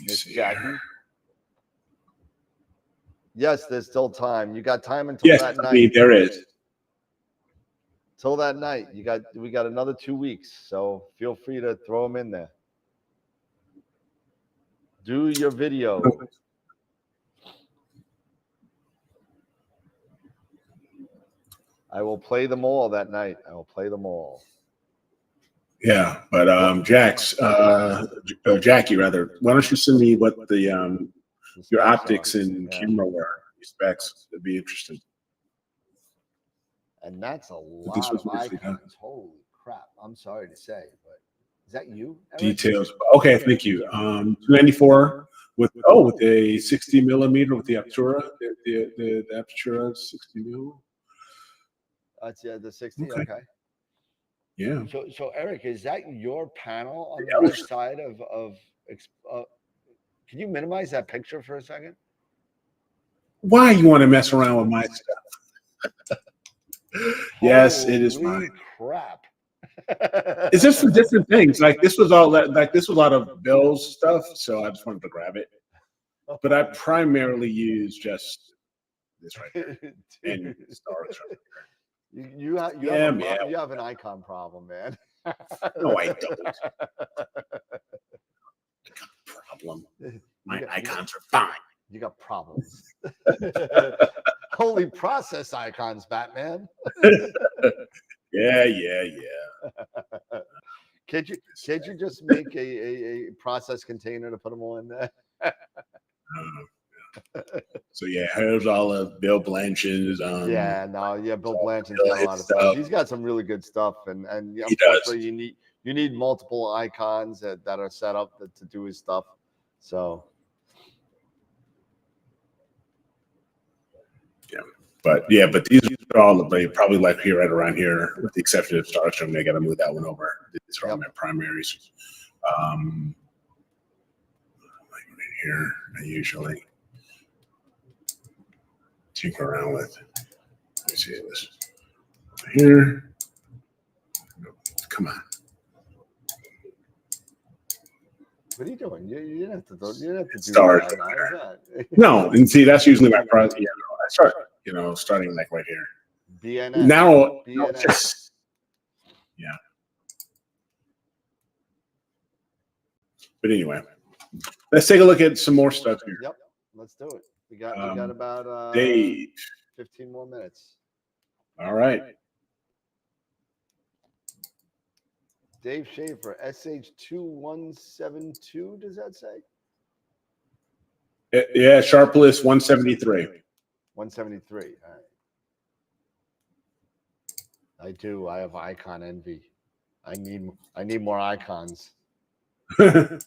It's Jackie. Yes, there's still time. You got time until Yes, that night. I mean, there is. Till that night, we got another 2 weeks, so feel free to throw them in there. Do your video. I will play them all that night. I will play them all. Yeah, but Jax, Jackie, rather. Why don't you send me what the your optics and camera were? Specs. It'd be interesting. And that's a lot this was of originally done. icons. Holy crap! I'm sorry to say, but is that you? Eric? Details. Okay, thank you. 294 with a 60 millimeter with the Aptura. The Aptura 60 mil. That's the 60. Okay. Okay. Yeah. So Eric, is that your panel on Yeah, the right side of? Can you minimize that picture for a second? Why you want to mess around with my stuff? Yes, it is Holy mine. Crap. It's just for different things. Like this was all like this was a lot of Bill's stuff, so I just wanted to grab it. But I primarily use just this right here, and stars right there. You have an icon problem, man. No, I don't. Problem. My icons are fine. You got problems. Only process icons, Batman. Yeah. Can't you just make a process container to put them all in there? So yeah, here's all of Bill Blanchard's. Bill Blanchard's Bill got a lot of stuff. He's got some really good stuff, and unfortunately you need multiple icons that are set up to do his stuff. So but these are all probably like here right around here, with the exception of Starstrom. They got to move that one over. These are all my primaries. Like right here, I usually tinker around with. Let me see this here. Come on. what are you doing? You didn't have to do Stars. that. No, and see that's usually my project. Yeah, I start, starting like right here. BNS. Now, BNS. Yeah. But anyway, let's take a look at some more stuff here. Yep, let's do it. We got about Dave. 15 more minutes. All right. Dave Schaefer, SH2172. Does that say? Yeah, Sharpless 173. 173. All right. I do. I have icon envy. I need more icons. Ooh,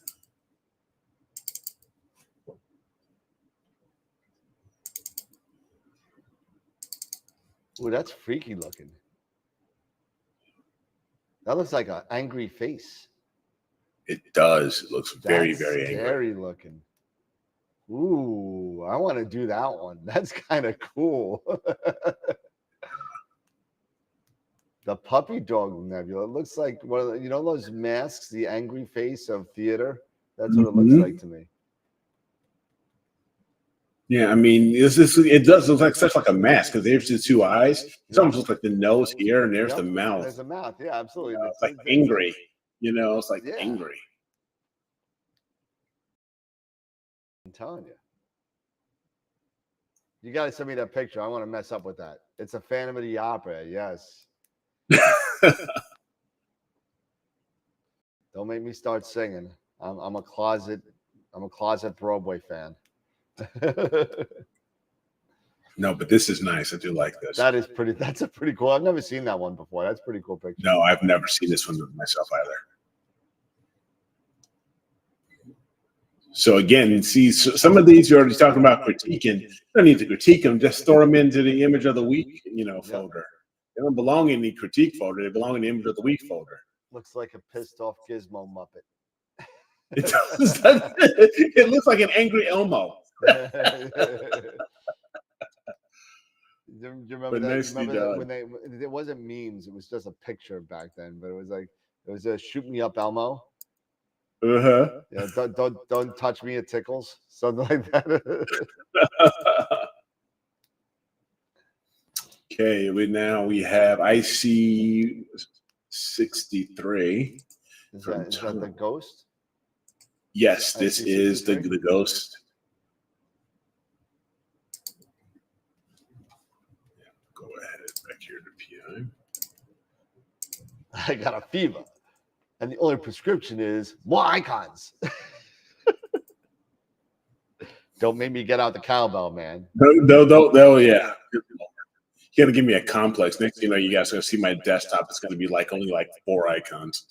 that's freaky looking. That looks like an angry face. It does. It looks very, That's very angry. scary looking. Ooh, I want to do that one. That's kind of cool. The puppy dog nebula. It looks like one of those masks, the angry face of theater. That's what it looks like to me. Yeah, I mean, it does look like such like a mask because there's the two eyes. It almost looks like the nose here, and there's the mouth. There's a mouth. Yeah, absolutely. It's like angry. It's like angry. I'm telling you. You got to send me that picture. I want to mess up with that. It's a Phantom of the Opera. Yes. Don't make me start singing. I'm a closet Broadway fan. No, but this is nice. I do like this. That's a pretty cool. I've never seen that one before. That's a pretty cool picture. No, I've never seen this one myself either. So again, see, some of these you're already talking about critiquing. You don't need to critique them. Just throw them into the image of the week, folder. They don't belong in the critique folder. They belong in the image of the week folder. Looks like a pissed off Gizmo Muppet. It does. It looks like an angry Elmo. Do you remember that? When it wasn't memes, it was just a picture back then, but it was a shoot me up Elmo. Uh-huh. Yeah, don't touch me, it tickles. Something like that. Okay, we have IC63. Is that the ghost? Yes, this is the ghost. Go ahead, back here to PI. I got a fever, and the only prescription is more icons. Don't make me get out the cowbell, man. No, yeah. You got to give me a complex. Next thing you know, you guys are going to see my desktop. It's going to be only 4 icons.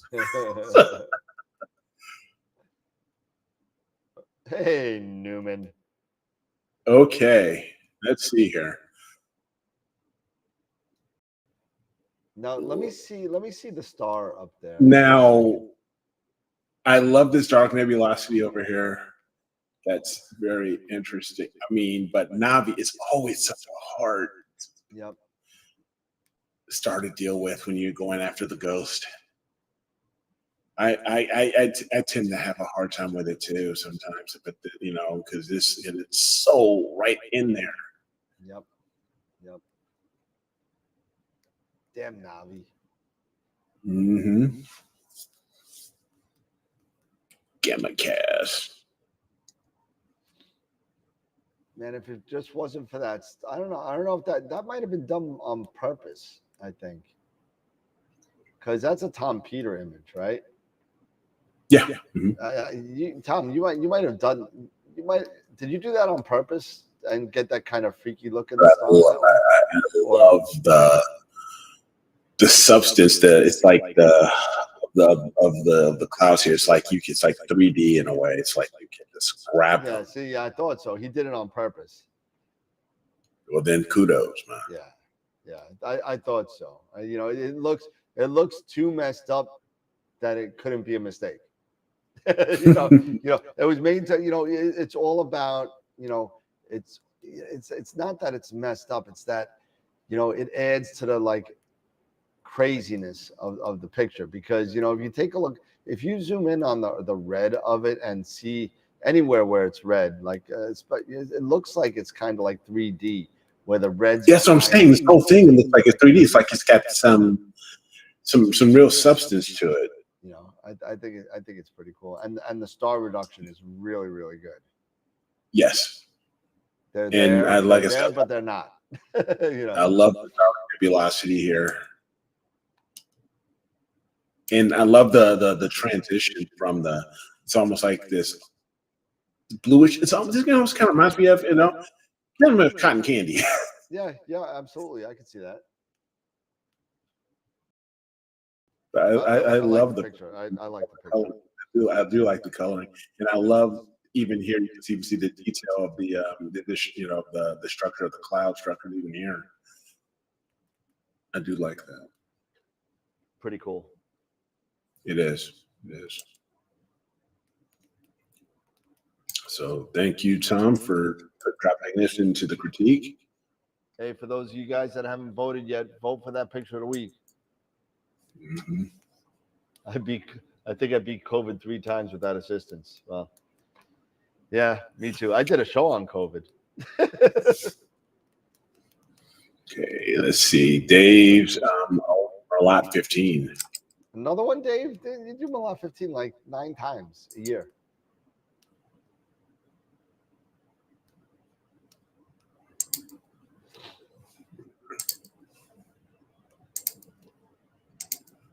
Hey, Newman. Okay, let's see here. Now let me see the star up there. Now, I love this dark nebulosity over here. That's very interesting. I mean, but Navi is always such a hard star to deal with when you're going after the ghost. I tend to have a hard time with it too sometimes, but because it's so right in there. Yep. Yep. Damn Navi. Mm-hmm. Gamma Cast. Man, if it just wasn't for that, I don't know. I don't know if that might have been done on purpose. I think, because that's a Tom Peter image, right? Yeah. Mm-hmm. Tom, you might have done. You might. Did you do that on purpose and get that kind of freaky looking I style? love the substance. It's like the clouds here. It's like it's like 3D in a way. It's like you can just grab them. See, I thought so. He did it on purpose. Well, then kudos, man. I thought so. It looks too messed up that it couldn't be a mistake. It was made to. It's all about. It's not that it's messed up. It's that, it adds to the like craziness of the picture, because if you take a look, if you zoom in on the red of it and see anywhere where it's red, like it looks like it's kind of like 3D, where the reds. That's what I'm saying. This whole thing looks like it's 3D. It's like it's got some real substance to it. I think it's pretty cool, and the star reduction is really, really good. Yes, they're there, like I said, but they're not. I love the dark nebulosity here. And I love the transition from it's almost like this bluish. This almost kind of reminds me of, kind of cotton candy. Yeah, absolutely. I can see that. I love the picture. I like the picture. I do like the coloring, and I love even here. You can see the detail of the structure of the cloud structure even here. I do like that. Pretty cool. It is. So thank you, Tom, for dropping this into the critique. Hey, for those of you guys that haven't voted yet, vote for that picture of the week. Mm-hmm. I think I beat COVID 3 times without assistance. Well, yeah, me too. I did a show on COVID. Okay, let's see. Dave's lot 15. Another one, Dave? You do lot 15 like 9 times a year.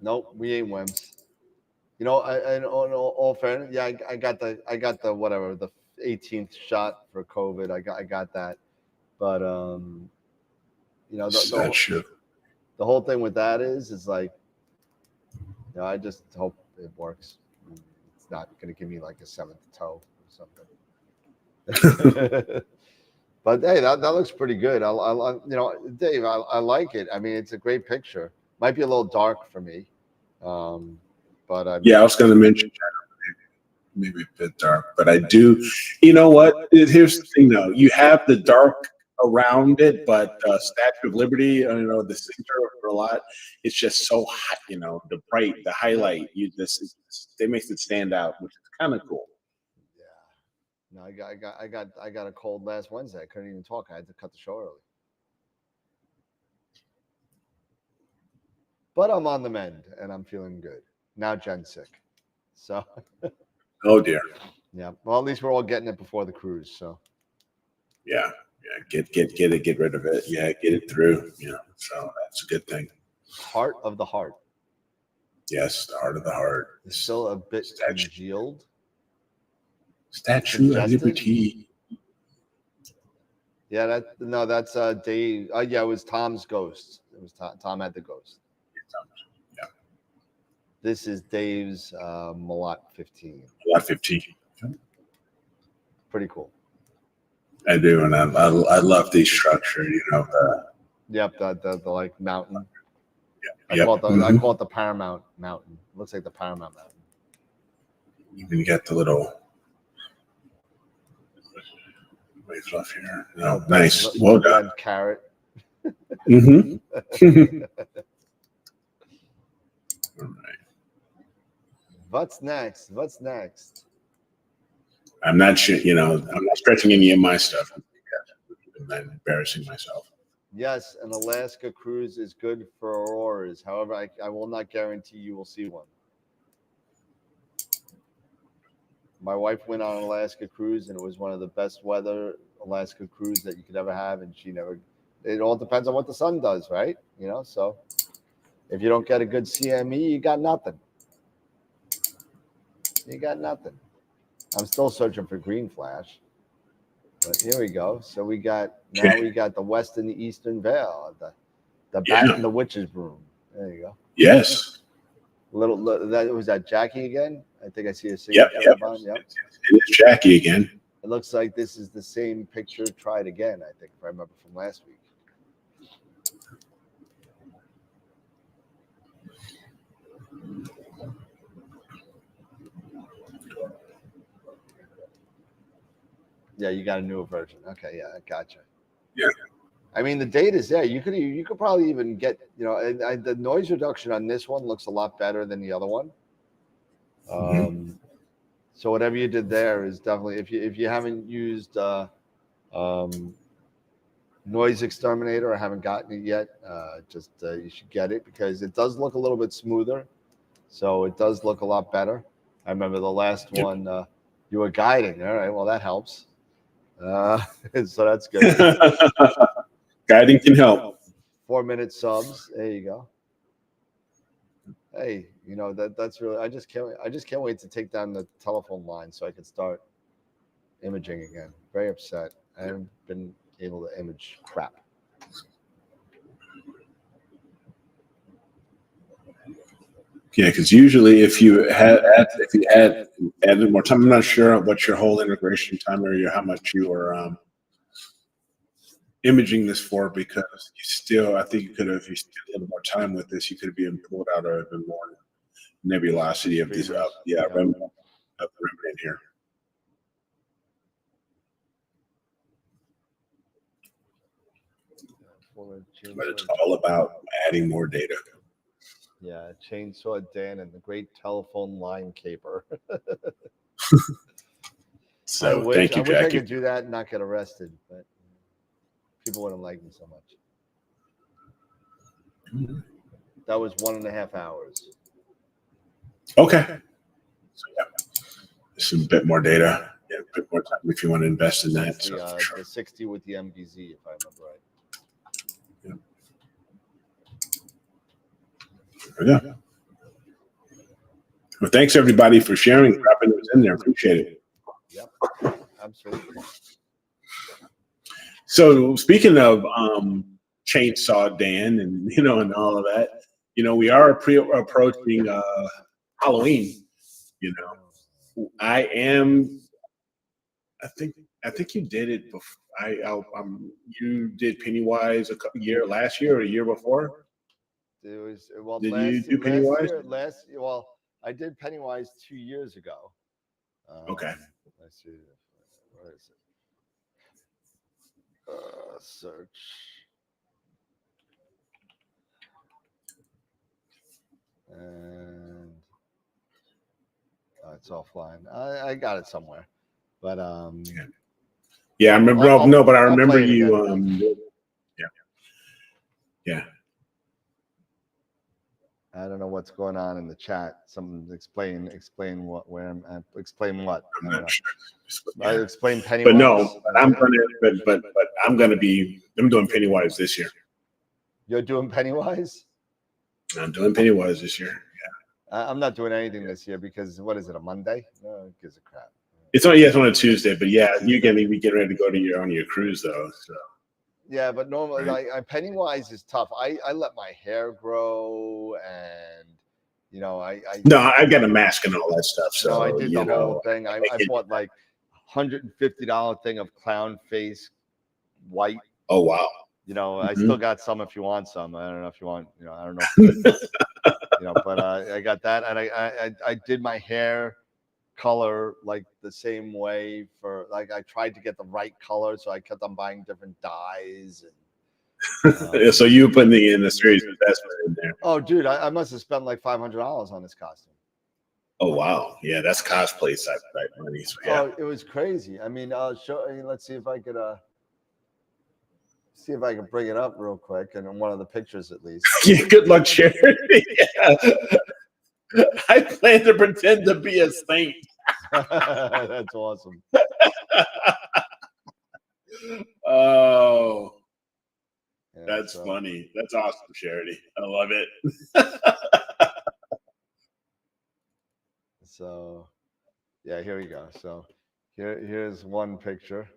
Nope, we ain't wimps. In all fairness, yeah, I got the whatever, the 18th shot for COVID. I got that, but the whole thing with that is like, I just hope it works. It's not going to give me like a 7th toe or something. But hey, that looks pretty good. Dave, I like it. I mean, it's a great picture. Might be a little dark for me, but I was going to mention maybe a bit dark, but I do. You know what? Here's the thing, though. You have the dark around it, but Statue of Liberty, the center for a lot, it's just so hot. The highlight, it makes it stand out, which is kind of cool. No, I got a cold last Wednesday. I couldn't even talk. I had to cut the show early. But I'm on the mend and I'm feeling good. Now Jen's sick. So oh dear. Yeah. Well, at least we're all getting it before the cruise. So yeah. Get rid of it. Yeah, get it through. So that's a good thing. Heart of the heart. Yes, the heart of the heart. It's still a bit congealed. Statue of Liberty. Yeah, that's Dave. Yeah, it was Tom's ghost. It was Tom had the ghost. Yeah. This is Dave's Malot 15. Malot 15. Pretty cool. I do, and I love the structure. The like mountain. Yeah. I call it the Paramount Mountain. It looks like the Paramount Mountain. You got the little waves off here. No, nice. Well done. Carrot. Mm-hmm. All right. What's next? I'm not sure. I'm not stretching any of my stuff. I'm embarrassing myself. Yes, an Alaska cruise is good for auroras. However, I will not guarantee you will see one. My wife went on an Alaska cruise, and it was one of the best weather Alaska cruise that you could ever have, and she never. It all depends on what the sun does, right? So if you don't get a good CME, you got nothing. You got nothing. I'm still searching for green flash, but here we go. So we got the west and the eastern veil, the bat and the witch's broom. There you go. Yes. That was that Jackie again. I think I see a Yep. signature Yep. on. Yep. It is Jackie again. It looks like this is the same picture tried again, I think, if I remember from last week. Yeah, you got a newer version. Okay, yeah, I gotcha. Yeah. I mean, the data's there. You could probably even get, the noise reduction on this one looks a lot better than the other one. So whatever you did there is definitely, if you haven't used Noise Exterminator or haven't gotten it yet, you should get it because it does look a little bit smoother. So it does look a lot better. I remember the last one you were guiding. All right, well that helps. So that's good. Guiding can help. 4-minute subs. There you go. Hey, that's really. I just can't wait to take down the telephone line so I can start imaging again. Very upset. I haven't been able to image crap. Yeah, because usually if you had added more time, I'm not sure what your whole integration time or how much you were imaging this for, because I think you could have, if you spent a little more time with this, you could have been pulled out a bit more nebulosity of this remnant here. But it's all about adding more data. Yeah, Chainsaw Dan and the Great Telephone Line Caper. So I thank you, Jackie. wish I could do that and not get arrested, but people wouldn't like me so much. That was 1.5 hours. Okay. So yeah, some bit more data. Yeah, a bit more time if you want to invest in that. The 60 with the MBZ, if I remember right. Yeah. Well, thanks everybody for sharing, dropping those in there. Appreciate it. Yep, absolutely. So speaking of Chainsaw Dan and and all of that, we are approaching Halloween. I think you did it before. You did Pennywise last year or a year before. It was Did you do Pennywise? I did Pennywise 2 years ago. Okay. Let's see. Where is it? Search. And it's offline. I got it somewhere, but yeah, I remember. But I remember you. Yeah. I don't know what's going on in the chat. Someone explain what where I'm at. Explain what. I'm not sure. I explain Pennywise. But no, I'm doing Pennywise this year. You're doing Pennywise? I'm doing Pennywise this year. Yeah. I'm not doing anything this year because what is it? A Monday? No, who gives a crap. It's on a Tuesday, but yeah, you're gonna be getting ready to go to on your cruise though. So. Yeah, but normally, right. Pennywise is tough. I let my hair grow, and No, I got a mask and all that stuff. So I did the whole thing. I bought like $150 thing of clown face white. Oh wow. I still got some if you want some. I don't know if you want. I don't know. But I got that, and I did my hair color like the same way for I tried to get the right color, so I kept on buying different dyes and so you putting in a serious investment in there. Oh dude, I must have spent like $500 on this costume. Oh wow, yeah, that's cosplay type money. So, yeah. Oh, it was crazy. I mean, let's see if I could see if I can bring it up real quick, and in one of the pictures at least. Yeah, good luck, Charity. Yeah. I plan to pretend to be a saint. That's awesome. Oh, Yeah, that's so- funny. That's awesome, Charity. I love it. So, yeah, here we go. So, here's one picture.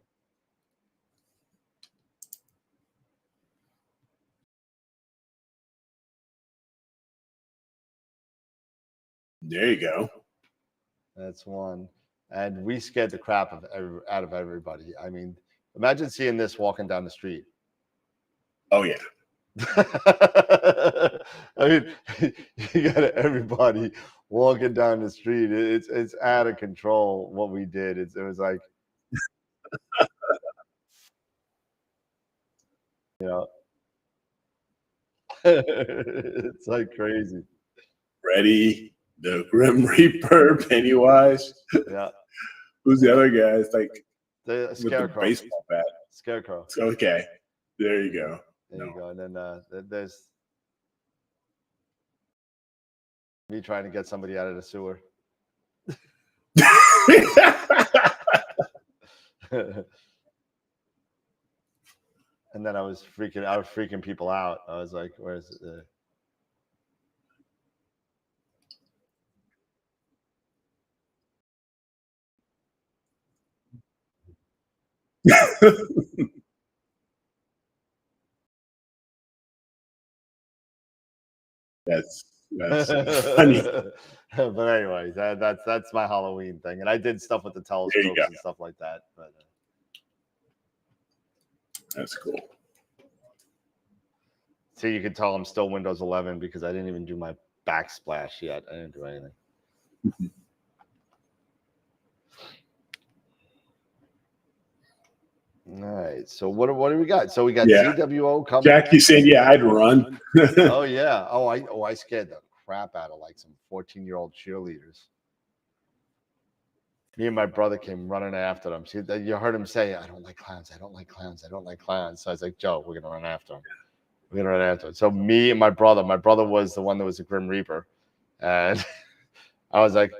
There you go. That's one. And we scared the crap out of everybody. I mean, imagine seeing this walking down the street. Oh yeah. I mean, you got everybody walking down the street. It's out of control what we did. It was like, you know, it's like crazy. Ready, the Grim Reaper, Pennywise. Yeah. Who's the other guy? It's like The with the scarecrow. baseball bat. Scarecrow. Okay, there you go. There you go. And then there's me trying to get somebody out of the sewer. And then I was freaking people out. I was like, "Where's the?" That's funny. But anyways, that's my Halloween thing, and I did stuff with the telescopes go. and stuff like that. But That's cool. see, you can tell I'm still Windows 11 because I didn't even do my backsplash yet. I didn't do anything. All right. So what do we got? So we got Yeah. CWO coming. Jackie saying, "Yeah, I'd run." Oh yeah. I scared the crap out of like some 14-year-old cheerleaders. Me and my brother came running after them. See, you heard him say, "I don't like clowns. I don't like clowns. I don't like clowns." So I was like, "Joe, we're gonna run after him. We're gonna run after him." So me and my brother was the one that was a Grim Reaper, and I was like,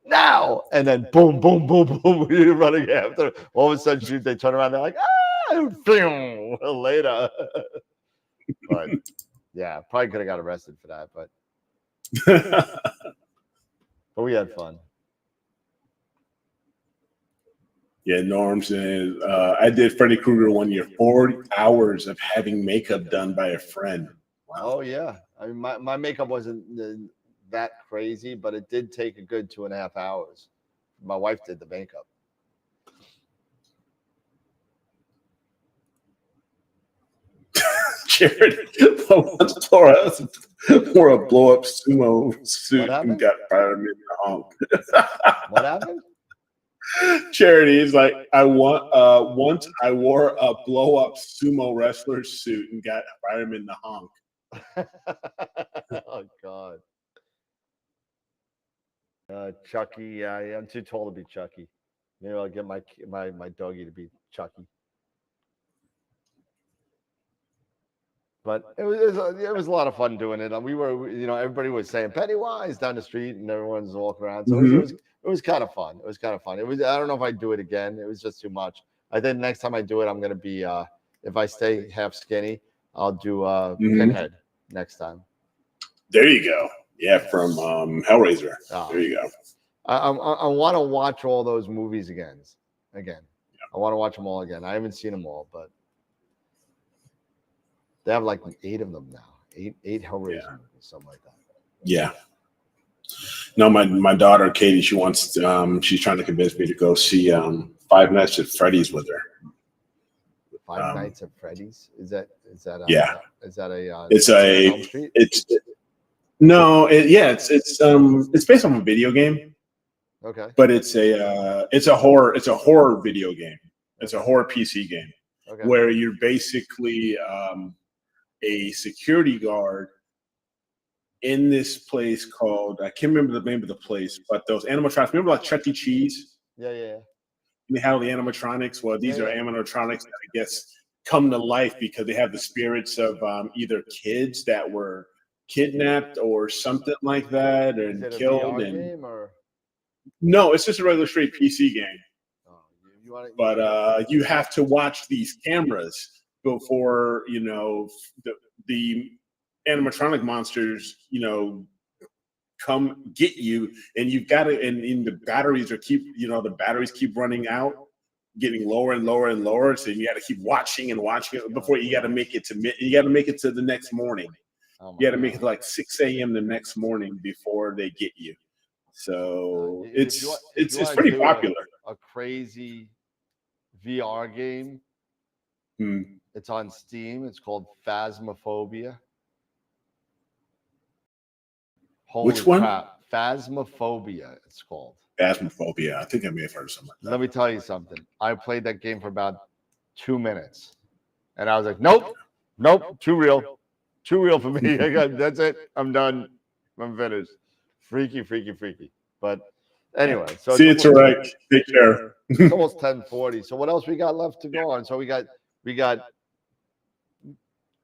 "Now!" And then boom, boom, boom, boom, we were running after. All of a sudden, they turn around. They're like, "Ah!" Later. But yeah, probably could have got arrested for that, but we had fun. Yeah, Norm says, I did Freddy Krueger 1 year, 40 hours of having makeup done by a friend. Wow. Oh yeah, I mean my makeup wasn't that crazy, but it did take a good 2.5 hours. My wife did the makeup. Jared once wore a blow up sumo suit and got fired in the honk. What happened? Charity is like, once I wore a blow up sumo wrestler suit and got fired in the honk. Oh God. Chucky, I'm too tall to be Chucky. Maybe I'll get my doggy to be Chucky. But it was a lot of fun doing it. And we were, everybody was saying Pennywise down the street, and everyone's walking around. So it was kind of fun. It was kind of fun. I don't know if I'd do it again. It was just too much. I think next time I do it, I'm gonna be if I stay half skinny, I'll do Pinhead next time. There you go. Yeah, from Hellraiser. Oh. There you go. I want to watch all those movies again. Yeah. I want to watch them all again. I haven't seen them all, but they have like 8 of them now. 8 Hellraiser movies, something like that. Yeah. No, my daughter Katie, she wants to, she's trying to convince me to go see Five Nights at Freddy's with her. Five Nights at Freddy's? Is that yeah? Is that a? It's based on a video game. Okay. But it's a horror video game. It's a horror PC game. Okay. Where you're basically a security guard in this place called, I can't remember the name of the place, but those animatronics. Remember like Chuck E. Cheese? Yeah. They have the animatronics. Well, these are animatronics that I guess come to life because they have the spirits of either kids that were kidnapped or something like that and Is it a killed. VR And game or? no, it's just a regular straight PC game. Oh, you want But you have to watch these cameras before the animatronic monsters come get you, and you've got to, and the batteries keep running out, getting lower and lower and lower, so you got to keep watching and watching it before you got to make it to the next morning. You got to make it like 6 a.m. the next morning before they get you. So it's pretty popular. A crazy VR game. It's on Steam. It's called Phasmophobia. Holy Which one? crap. Phasmophobia, it's called. Phasmophobia. I think I may have heard of something like that. Let me tell you something. I played that game for about 2 minutes. And I was like, nope, too real. Too real for me. That's it. I'm done. I'm finished. Freaky. But anyway. So see, it's all right. Take care. It's almost 10:40. So what else we got left to go on? So we got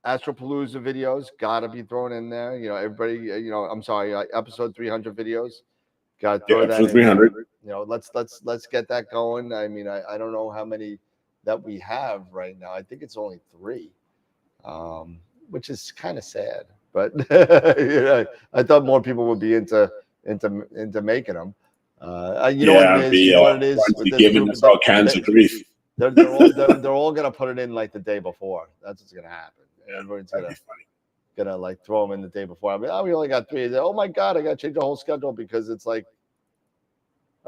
Astropalooza videos, gotta be thrown in there. Everybody. I'm sorry. Episode 300 videos. Got to throw that in. 300. Let's get that going. I mean, I don't know how many that we have right now. I think it's only 3, which is kind of sad. But I thought more people would be into making them. What it is. Giving us all kinds of grief. They're all gonna put it in like the day before. That's what's gonna happen. Everyone's gonna like throw them in the day before. I mean, we only got 3. Oh my god, I gotta change the whole schedule because it's like,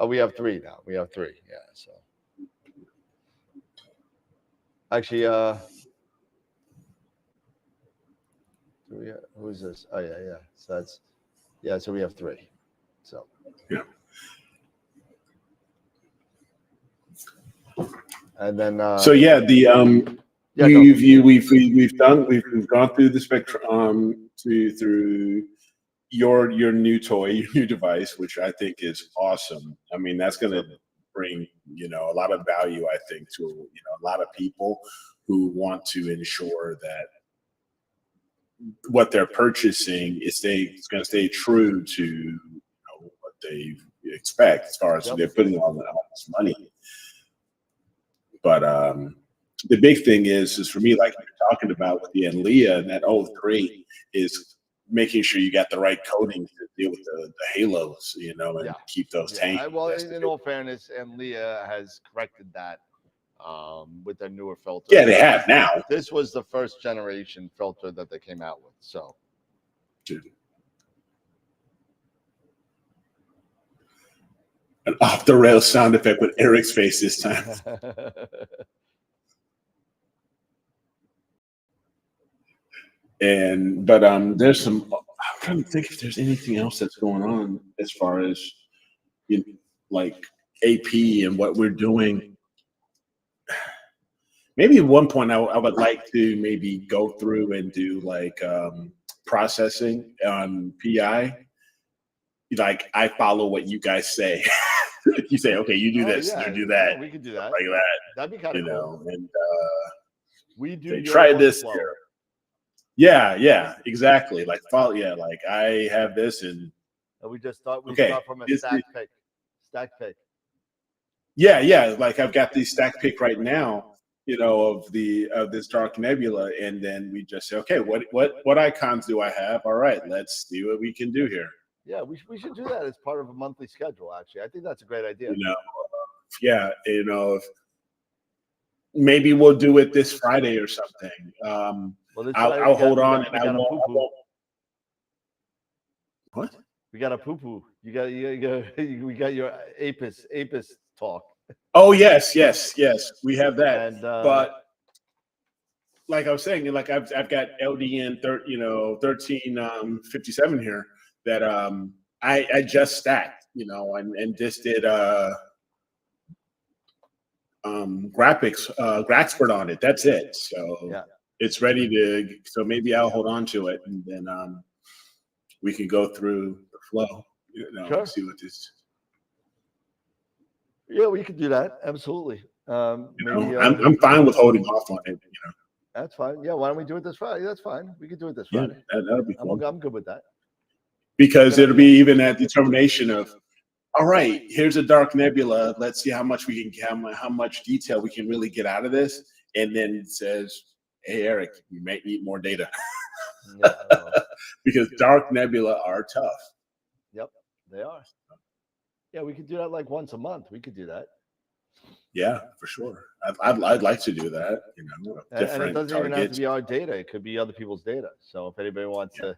we have 3 now. We have 3. Yeah. So actually, who's this? Oh yeah. So so we have 3. So yeah. And then we've gone through the spectrum through your new toy, your new device, which I think is awesome. I mean, that's going to bring a lot of value, I think, to a lot of people who want to ensure that what they're purchasing is going to stay true to what they expect as far as they're putting all this money. But the big thing is for me, like you're talking about with the Enlia and that O3, is making sure you got the right coating to deal with the halos, and keep those tanks. Well, in all fairness, Enlia has corrected that with their newer filter. Yeah, they have now. This was the first generation filter that they came out with. So, dude. An off the rails sound effect with Eric's face this time. But there's some. I'm trying to think if there's anything else that's going on as far as like AP and what we're doing. Maybe at one point I would like to maybe go through and do like processing on PI. Like I follow what you guys say. You say, okay, you do this, you do that. We could do that. Like that. That'd be kind of cool. And we do. They try this here. Yeah, exactly. Like follow. Yeah, like I have this, and we just thought we start from a stack pick. Yeah. Like I've got these stack pick right now, of this dark nebula, and then we just say, okay, what icons do I have? All right, let's see what we can do here. Yeah, we should do that as part of a monthly schedule. Actually, I think that's a great idea. If maybe we'll do it this Friday or something. I'll hold on, and I won't. What? We got a poo-poo. We got your Apis talk. Oh yes, we have that. And, but like I was saying, like I've got LDN 1357 here that I just stacked, and just did graphics Graxford on it. That's it. So it's ready to. So maybe I'll hold on to it, and then we can go through the flow. Sure. See what this. Yeah, we could do that. Absolutely. I'm fine with holding off on it. That's fine. Yeah, why don't we do it this Friday? That's fine. We could do it this Yeah, Friday. that'll be cool. I'm good with that. Because it'll be even that determination of, all right, here's a dark nebula. Let's see how much we can get, how much detail we can really get out of this. And then it says, hey, Eric, you might need more data. Yeah, because dark nebula are tough. Yep, they are. Yeah, we could do that like once a month. We could do that. Yeah, for sure. I'd like to do that. You know, and it doesn't even have to be our data. It could be other people's data. So if anybody wants to,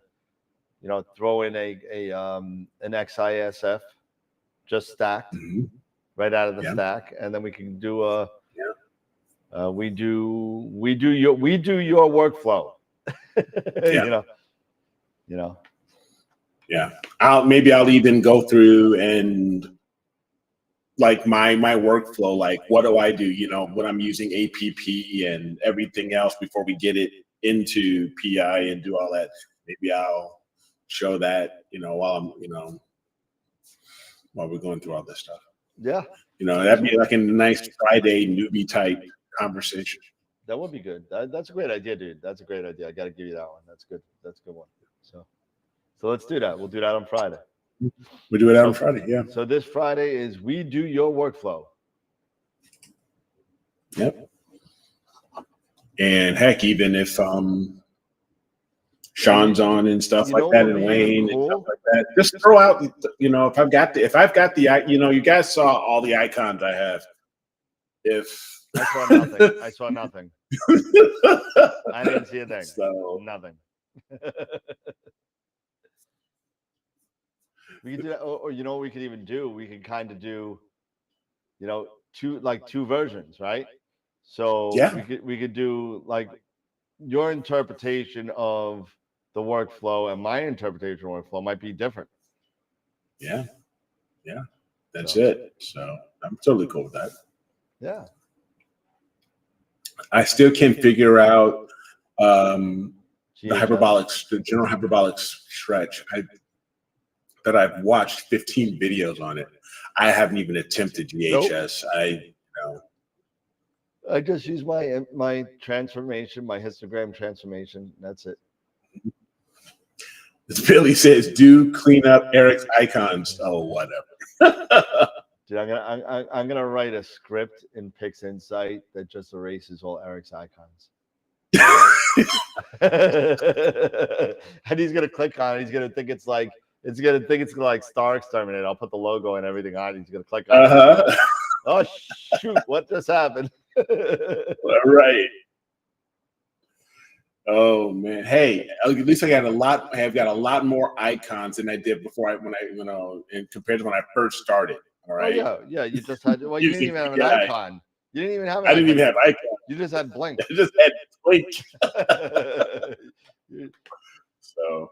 you know, throw in an XISF just stacked right out of the stack, and then we can do we do your workflow. You know. Yeah, I'll even go through and like my workflow, like what do I do? You know, when I'm using APP and everything else before we get it into PI and do all that. Maybe I'll show that, you know, while we're going through all this stuff. Yeah. You know, that'd be like a nice Friday newbie type conversation. That would be good. That's a great idea, dude. That's a great idea. I got to give you that one. That's good. That's a good one. So let's do that. We'll do that on Friday. We do it on Friday, yeah. So this Friday is we do your workflow. Yep. And heck, even if Sean's on and stuff like that, and Wayne and stuff like that, just throw out, you know, if I've got the, you know, you guys saw all the icons I have. I saw nothing. I didn't see a thing. So nothing. We could do that, or you know what we could even do? We could kind of do, you know, two versions, right? So we could do like your interpretation of the workflow and my interpretation of workflow might be different. Yeah. That's it. So I'm totally cool with that. Yeah. I still can't figure out the general hyperbolic stretch. That I've watched 15 videos on it. I haven't even attempted GHS. Nope. I just use my transformation, my histogram transformation. That's it. As Billy says, do clean up Eric's icons. Oh, whatever. Dude, I'm gonna write a script in PixInsight that just erases all Eric's icons. And he's gonna click on it. He's gonna think it's like Star Exterminator. I'll put the logo and everything on. He's gonna click on it. Oh shoot! What just happened? All right. Oh man. Hey, at least I have got a lot more icons than I did before and compared to when I first started. All right. Oh, yeah. You just had. Well, you didn't even have an icon. You didn't even have. I didn't even have icon. You just had blink. I just had blink. So.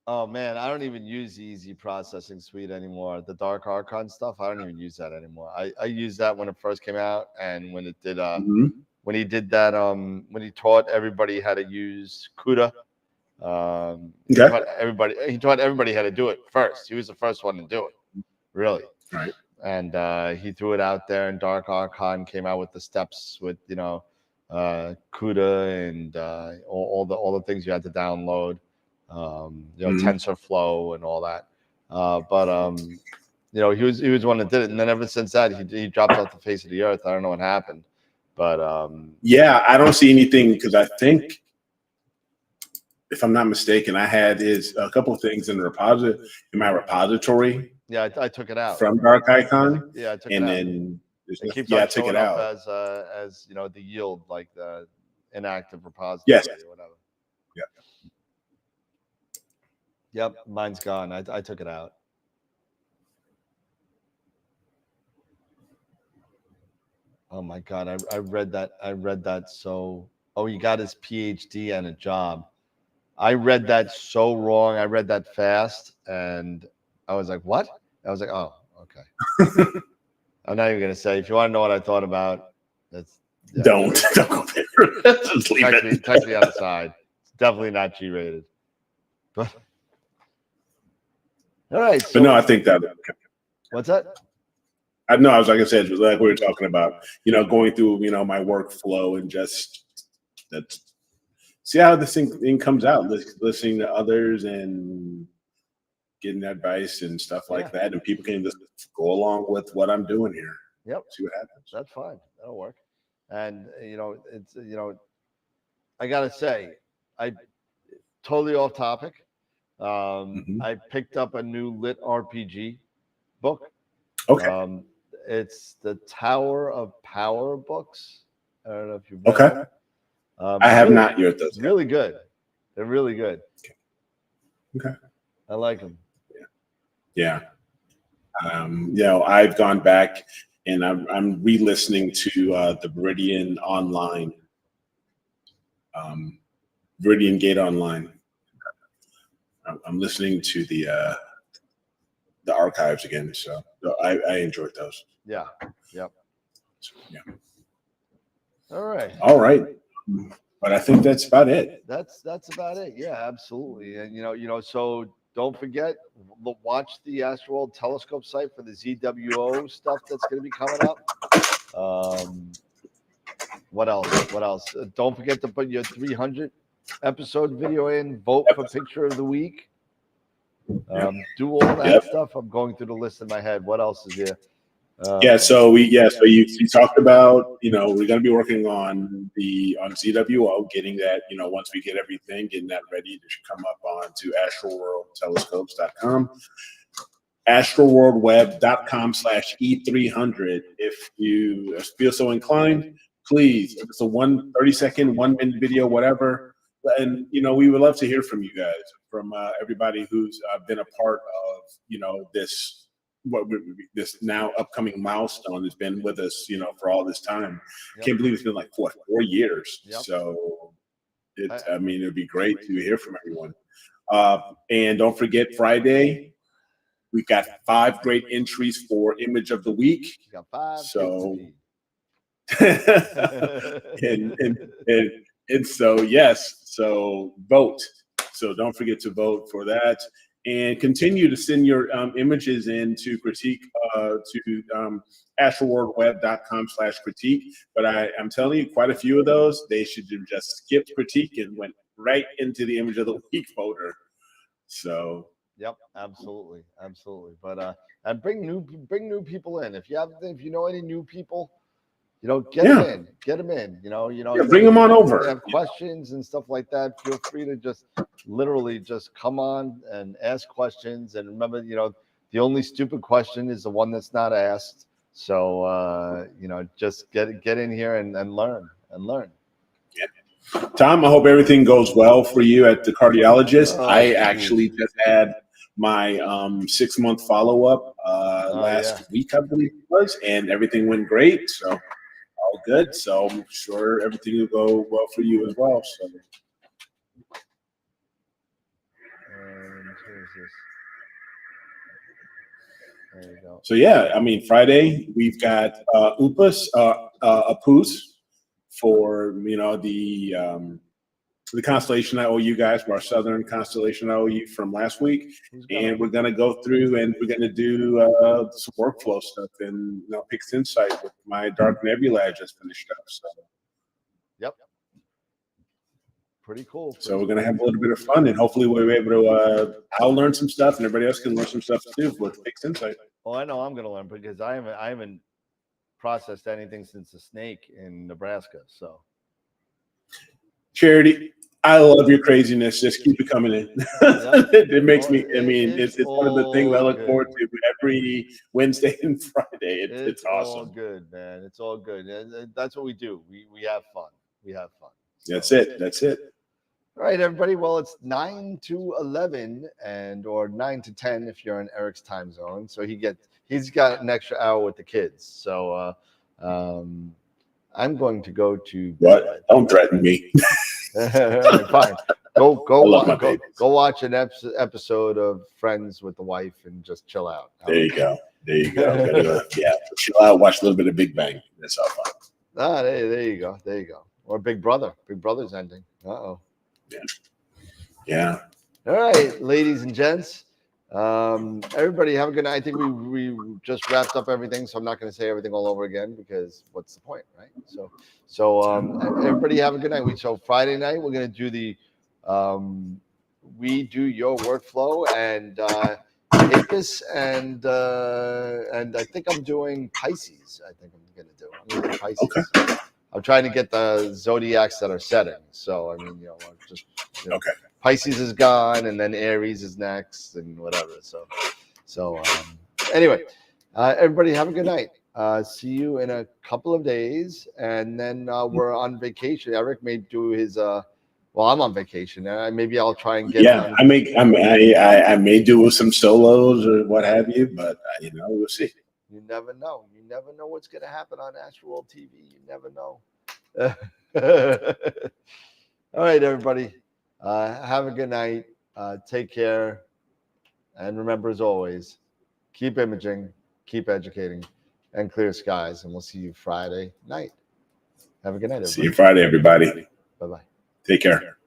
Oh man, I don't even use the Easy Processing Suite anymore. The Dark Archon stuff, I don't even use that anymore. I used that when it first came out, and when it did, when he did that, when he taught everybody how to use CUDA. He taught everybody how to do it first. He was the first one to do it, really. Right. And he threw it out there, and Dark Archon came out with the steps with CUDA and all the things you had to download. TensorFlow and all that. He was one that did it, and then ever since that, he dropped off the face of the earth. I don't know what happened, but I don't see anything, because I think, if I'm not mistaken, I had a couple of things in my repository. Yeah, I took it out from Dark Icon. Yeah, I took it out. Then I took it out as the yield, like the inactive repository. Yes. Or whatever. Yeah. Yep, mine's gone. I took it out. Oh my God, I read that so. Oh, he got his PhD and a job. I read that so wrong. I read that fast, and I was like, "What?" I was like, "Oh, okay." I'm not even gonna say. If you want to know what I thought about, don't go there. Just leave it. Text me on the side. It's definitely not G-rated. But all right. So, but no, I think that. What's that? I was like I said, like we were talking about, going through, my workflow and just that's see how this thing comes out. Listening to others and getting advice and stuff like that, and people can just go along with what I'm doing here. Yep. See what happens. That's fine. That'll work. And it's I gotta say, I totally off topic. I picked up a new lit RPG book. Okay. It's the Tower of Power books. I don't know if you've read them. I have not yet those. Really good. They're really good. Okay. I like them. Yeah. I've gone back and I'm re-listening to the Meridian Online, Meridian Gate Online. I'm listening to the archives again, so I enjoyed those. Yeah. Yep. Yeah. All right. But I think that's about it. That's about it. Yeah, absolutely. And so don't forget, watch the AstroWorld telescope site for the ZWO stuff that's going to be coming up. What else? Don't forget to put your 300 episode video in. Vote for picture of the week. Do all that stuff. I'm going through the list in my head. What else is there? So you talked about, we're going to be working on ZWO, getting that, once we get everything, getting that ready to come up onto AstroWorldTelescopes.com, AstroWorldWeb.com/E300. If you feel so inclined, please, if it's a 30-second, 1 minute video, whatever. And, we would love to hear from you guys, from everybody who's been a part of, this now upcoming milestone has been with us, for all this time. Can't believe it's been like 4 years. So it'd be great to hear from everyone. And don't forget, Friday, we've got 5 great entries for Image of the Week. You got 5. So and so yes, so vote. So don't forget to vote for that. And continue to send your images in to critique to AstroWorldWeb.com/critique. But I'm telling you, quite a few of those, they should have just skipped critique and went right into the image of the week folder. So. Yep, absolutely. But and bring new people in. If you know any new people, get them in. Bring them on over. If you have questions and stuff like that, feel free to just come on and ask questions. And remember, the only stupid question is the one that's not asked. So, just get in here and learn. Yeah. Tom, I hope everything goes well for you at the cardiologist. I actually just had my 6-month follow-up last week, I believe it was, and everything went great. So all good. So I'm sure everything will go well for you as well. So. There you go. So Friday we've got Apus for the constellation I owe you guys, our southern constellation I owe you from last week, and we're gonna go through and we're gonna do some workflow stuff and Pix Insight with my Dark Nebula I just finished up. So. Yep. Pretty cool. So we're gonna have a little bit of fun, and hopefully we'll be able to. I'll learn some stuff, and everybody else can learn some stuff too with Pix Insight. Oh, I know I'm gonna learn because I haven't processed anything since the snake in Nebraska. So. Charity, I love your craziness. Just keep it coming in. It makes me. It's one of the things I look forward to every Wednesday and Friday. It's awesome. All good, man. It's all good. And that's what we do. We have fun. So. That's it. All right, everybody. Well, it's 9 to 11 or 9 to 10 if you're in Eric's time zone. So he's got an extra hour with the kids. So I'm going to go to bed. What? Don't threaten me. Fine. Go watch an episode of Friends with the wife and just chill out. There you go. Chill out. Watch a little bit of Big Bang. That's all fun. There you go. Or Big Brother. Big Brother's ending. Uh-oh. Yeah. All right, ladies and gents. Everybody have a good night. I think we just wrapped up everything, so I'm not going to say everything all over again because what's the point, right? So everybody have a good night. So Friday night we're going to do the we do your workflow and Apis and I think I'm doing Pisces. I think I'm going to do. I'm going to do Pisces. Okay. I'm trying to get the zodiacs that are setting. So I mean, just okay. Pisces is gone, and then Aries is next, and whatever. So anyway, everybody have a good night. See you in a couple of days, and then we're on vacation. Eric may do his. Well, I'm on vacation. Maybe I'll try and get. Yeah, I may do some solos or what have you, but we'll see. You never know. You never know what's going to happen on AstroWorld TV. You never know. All right, everybody. Have a good night. Take care. And remember, as always, keep imaging, keep educating, and clear skies. And we'll see you Friday night. Have a good night, everybody. See you Friday, everybody. Bye-bye. Take care.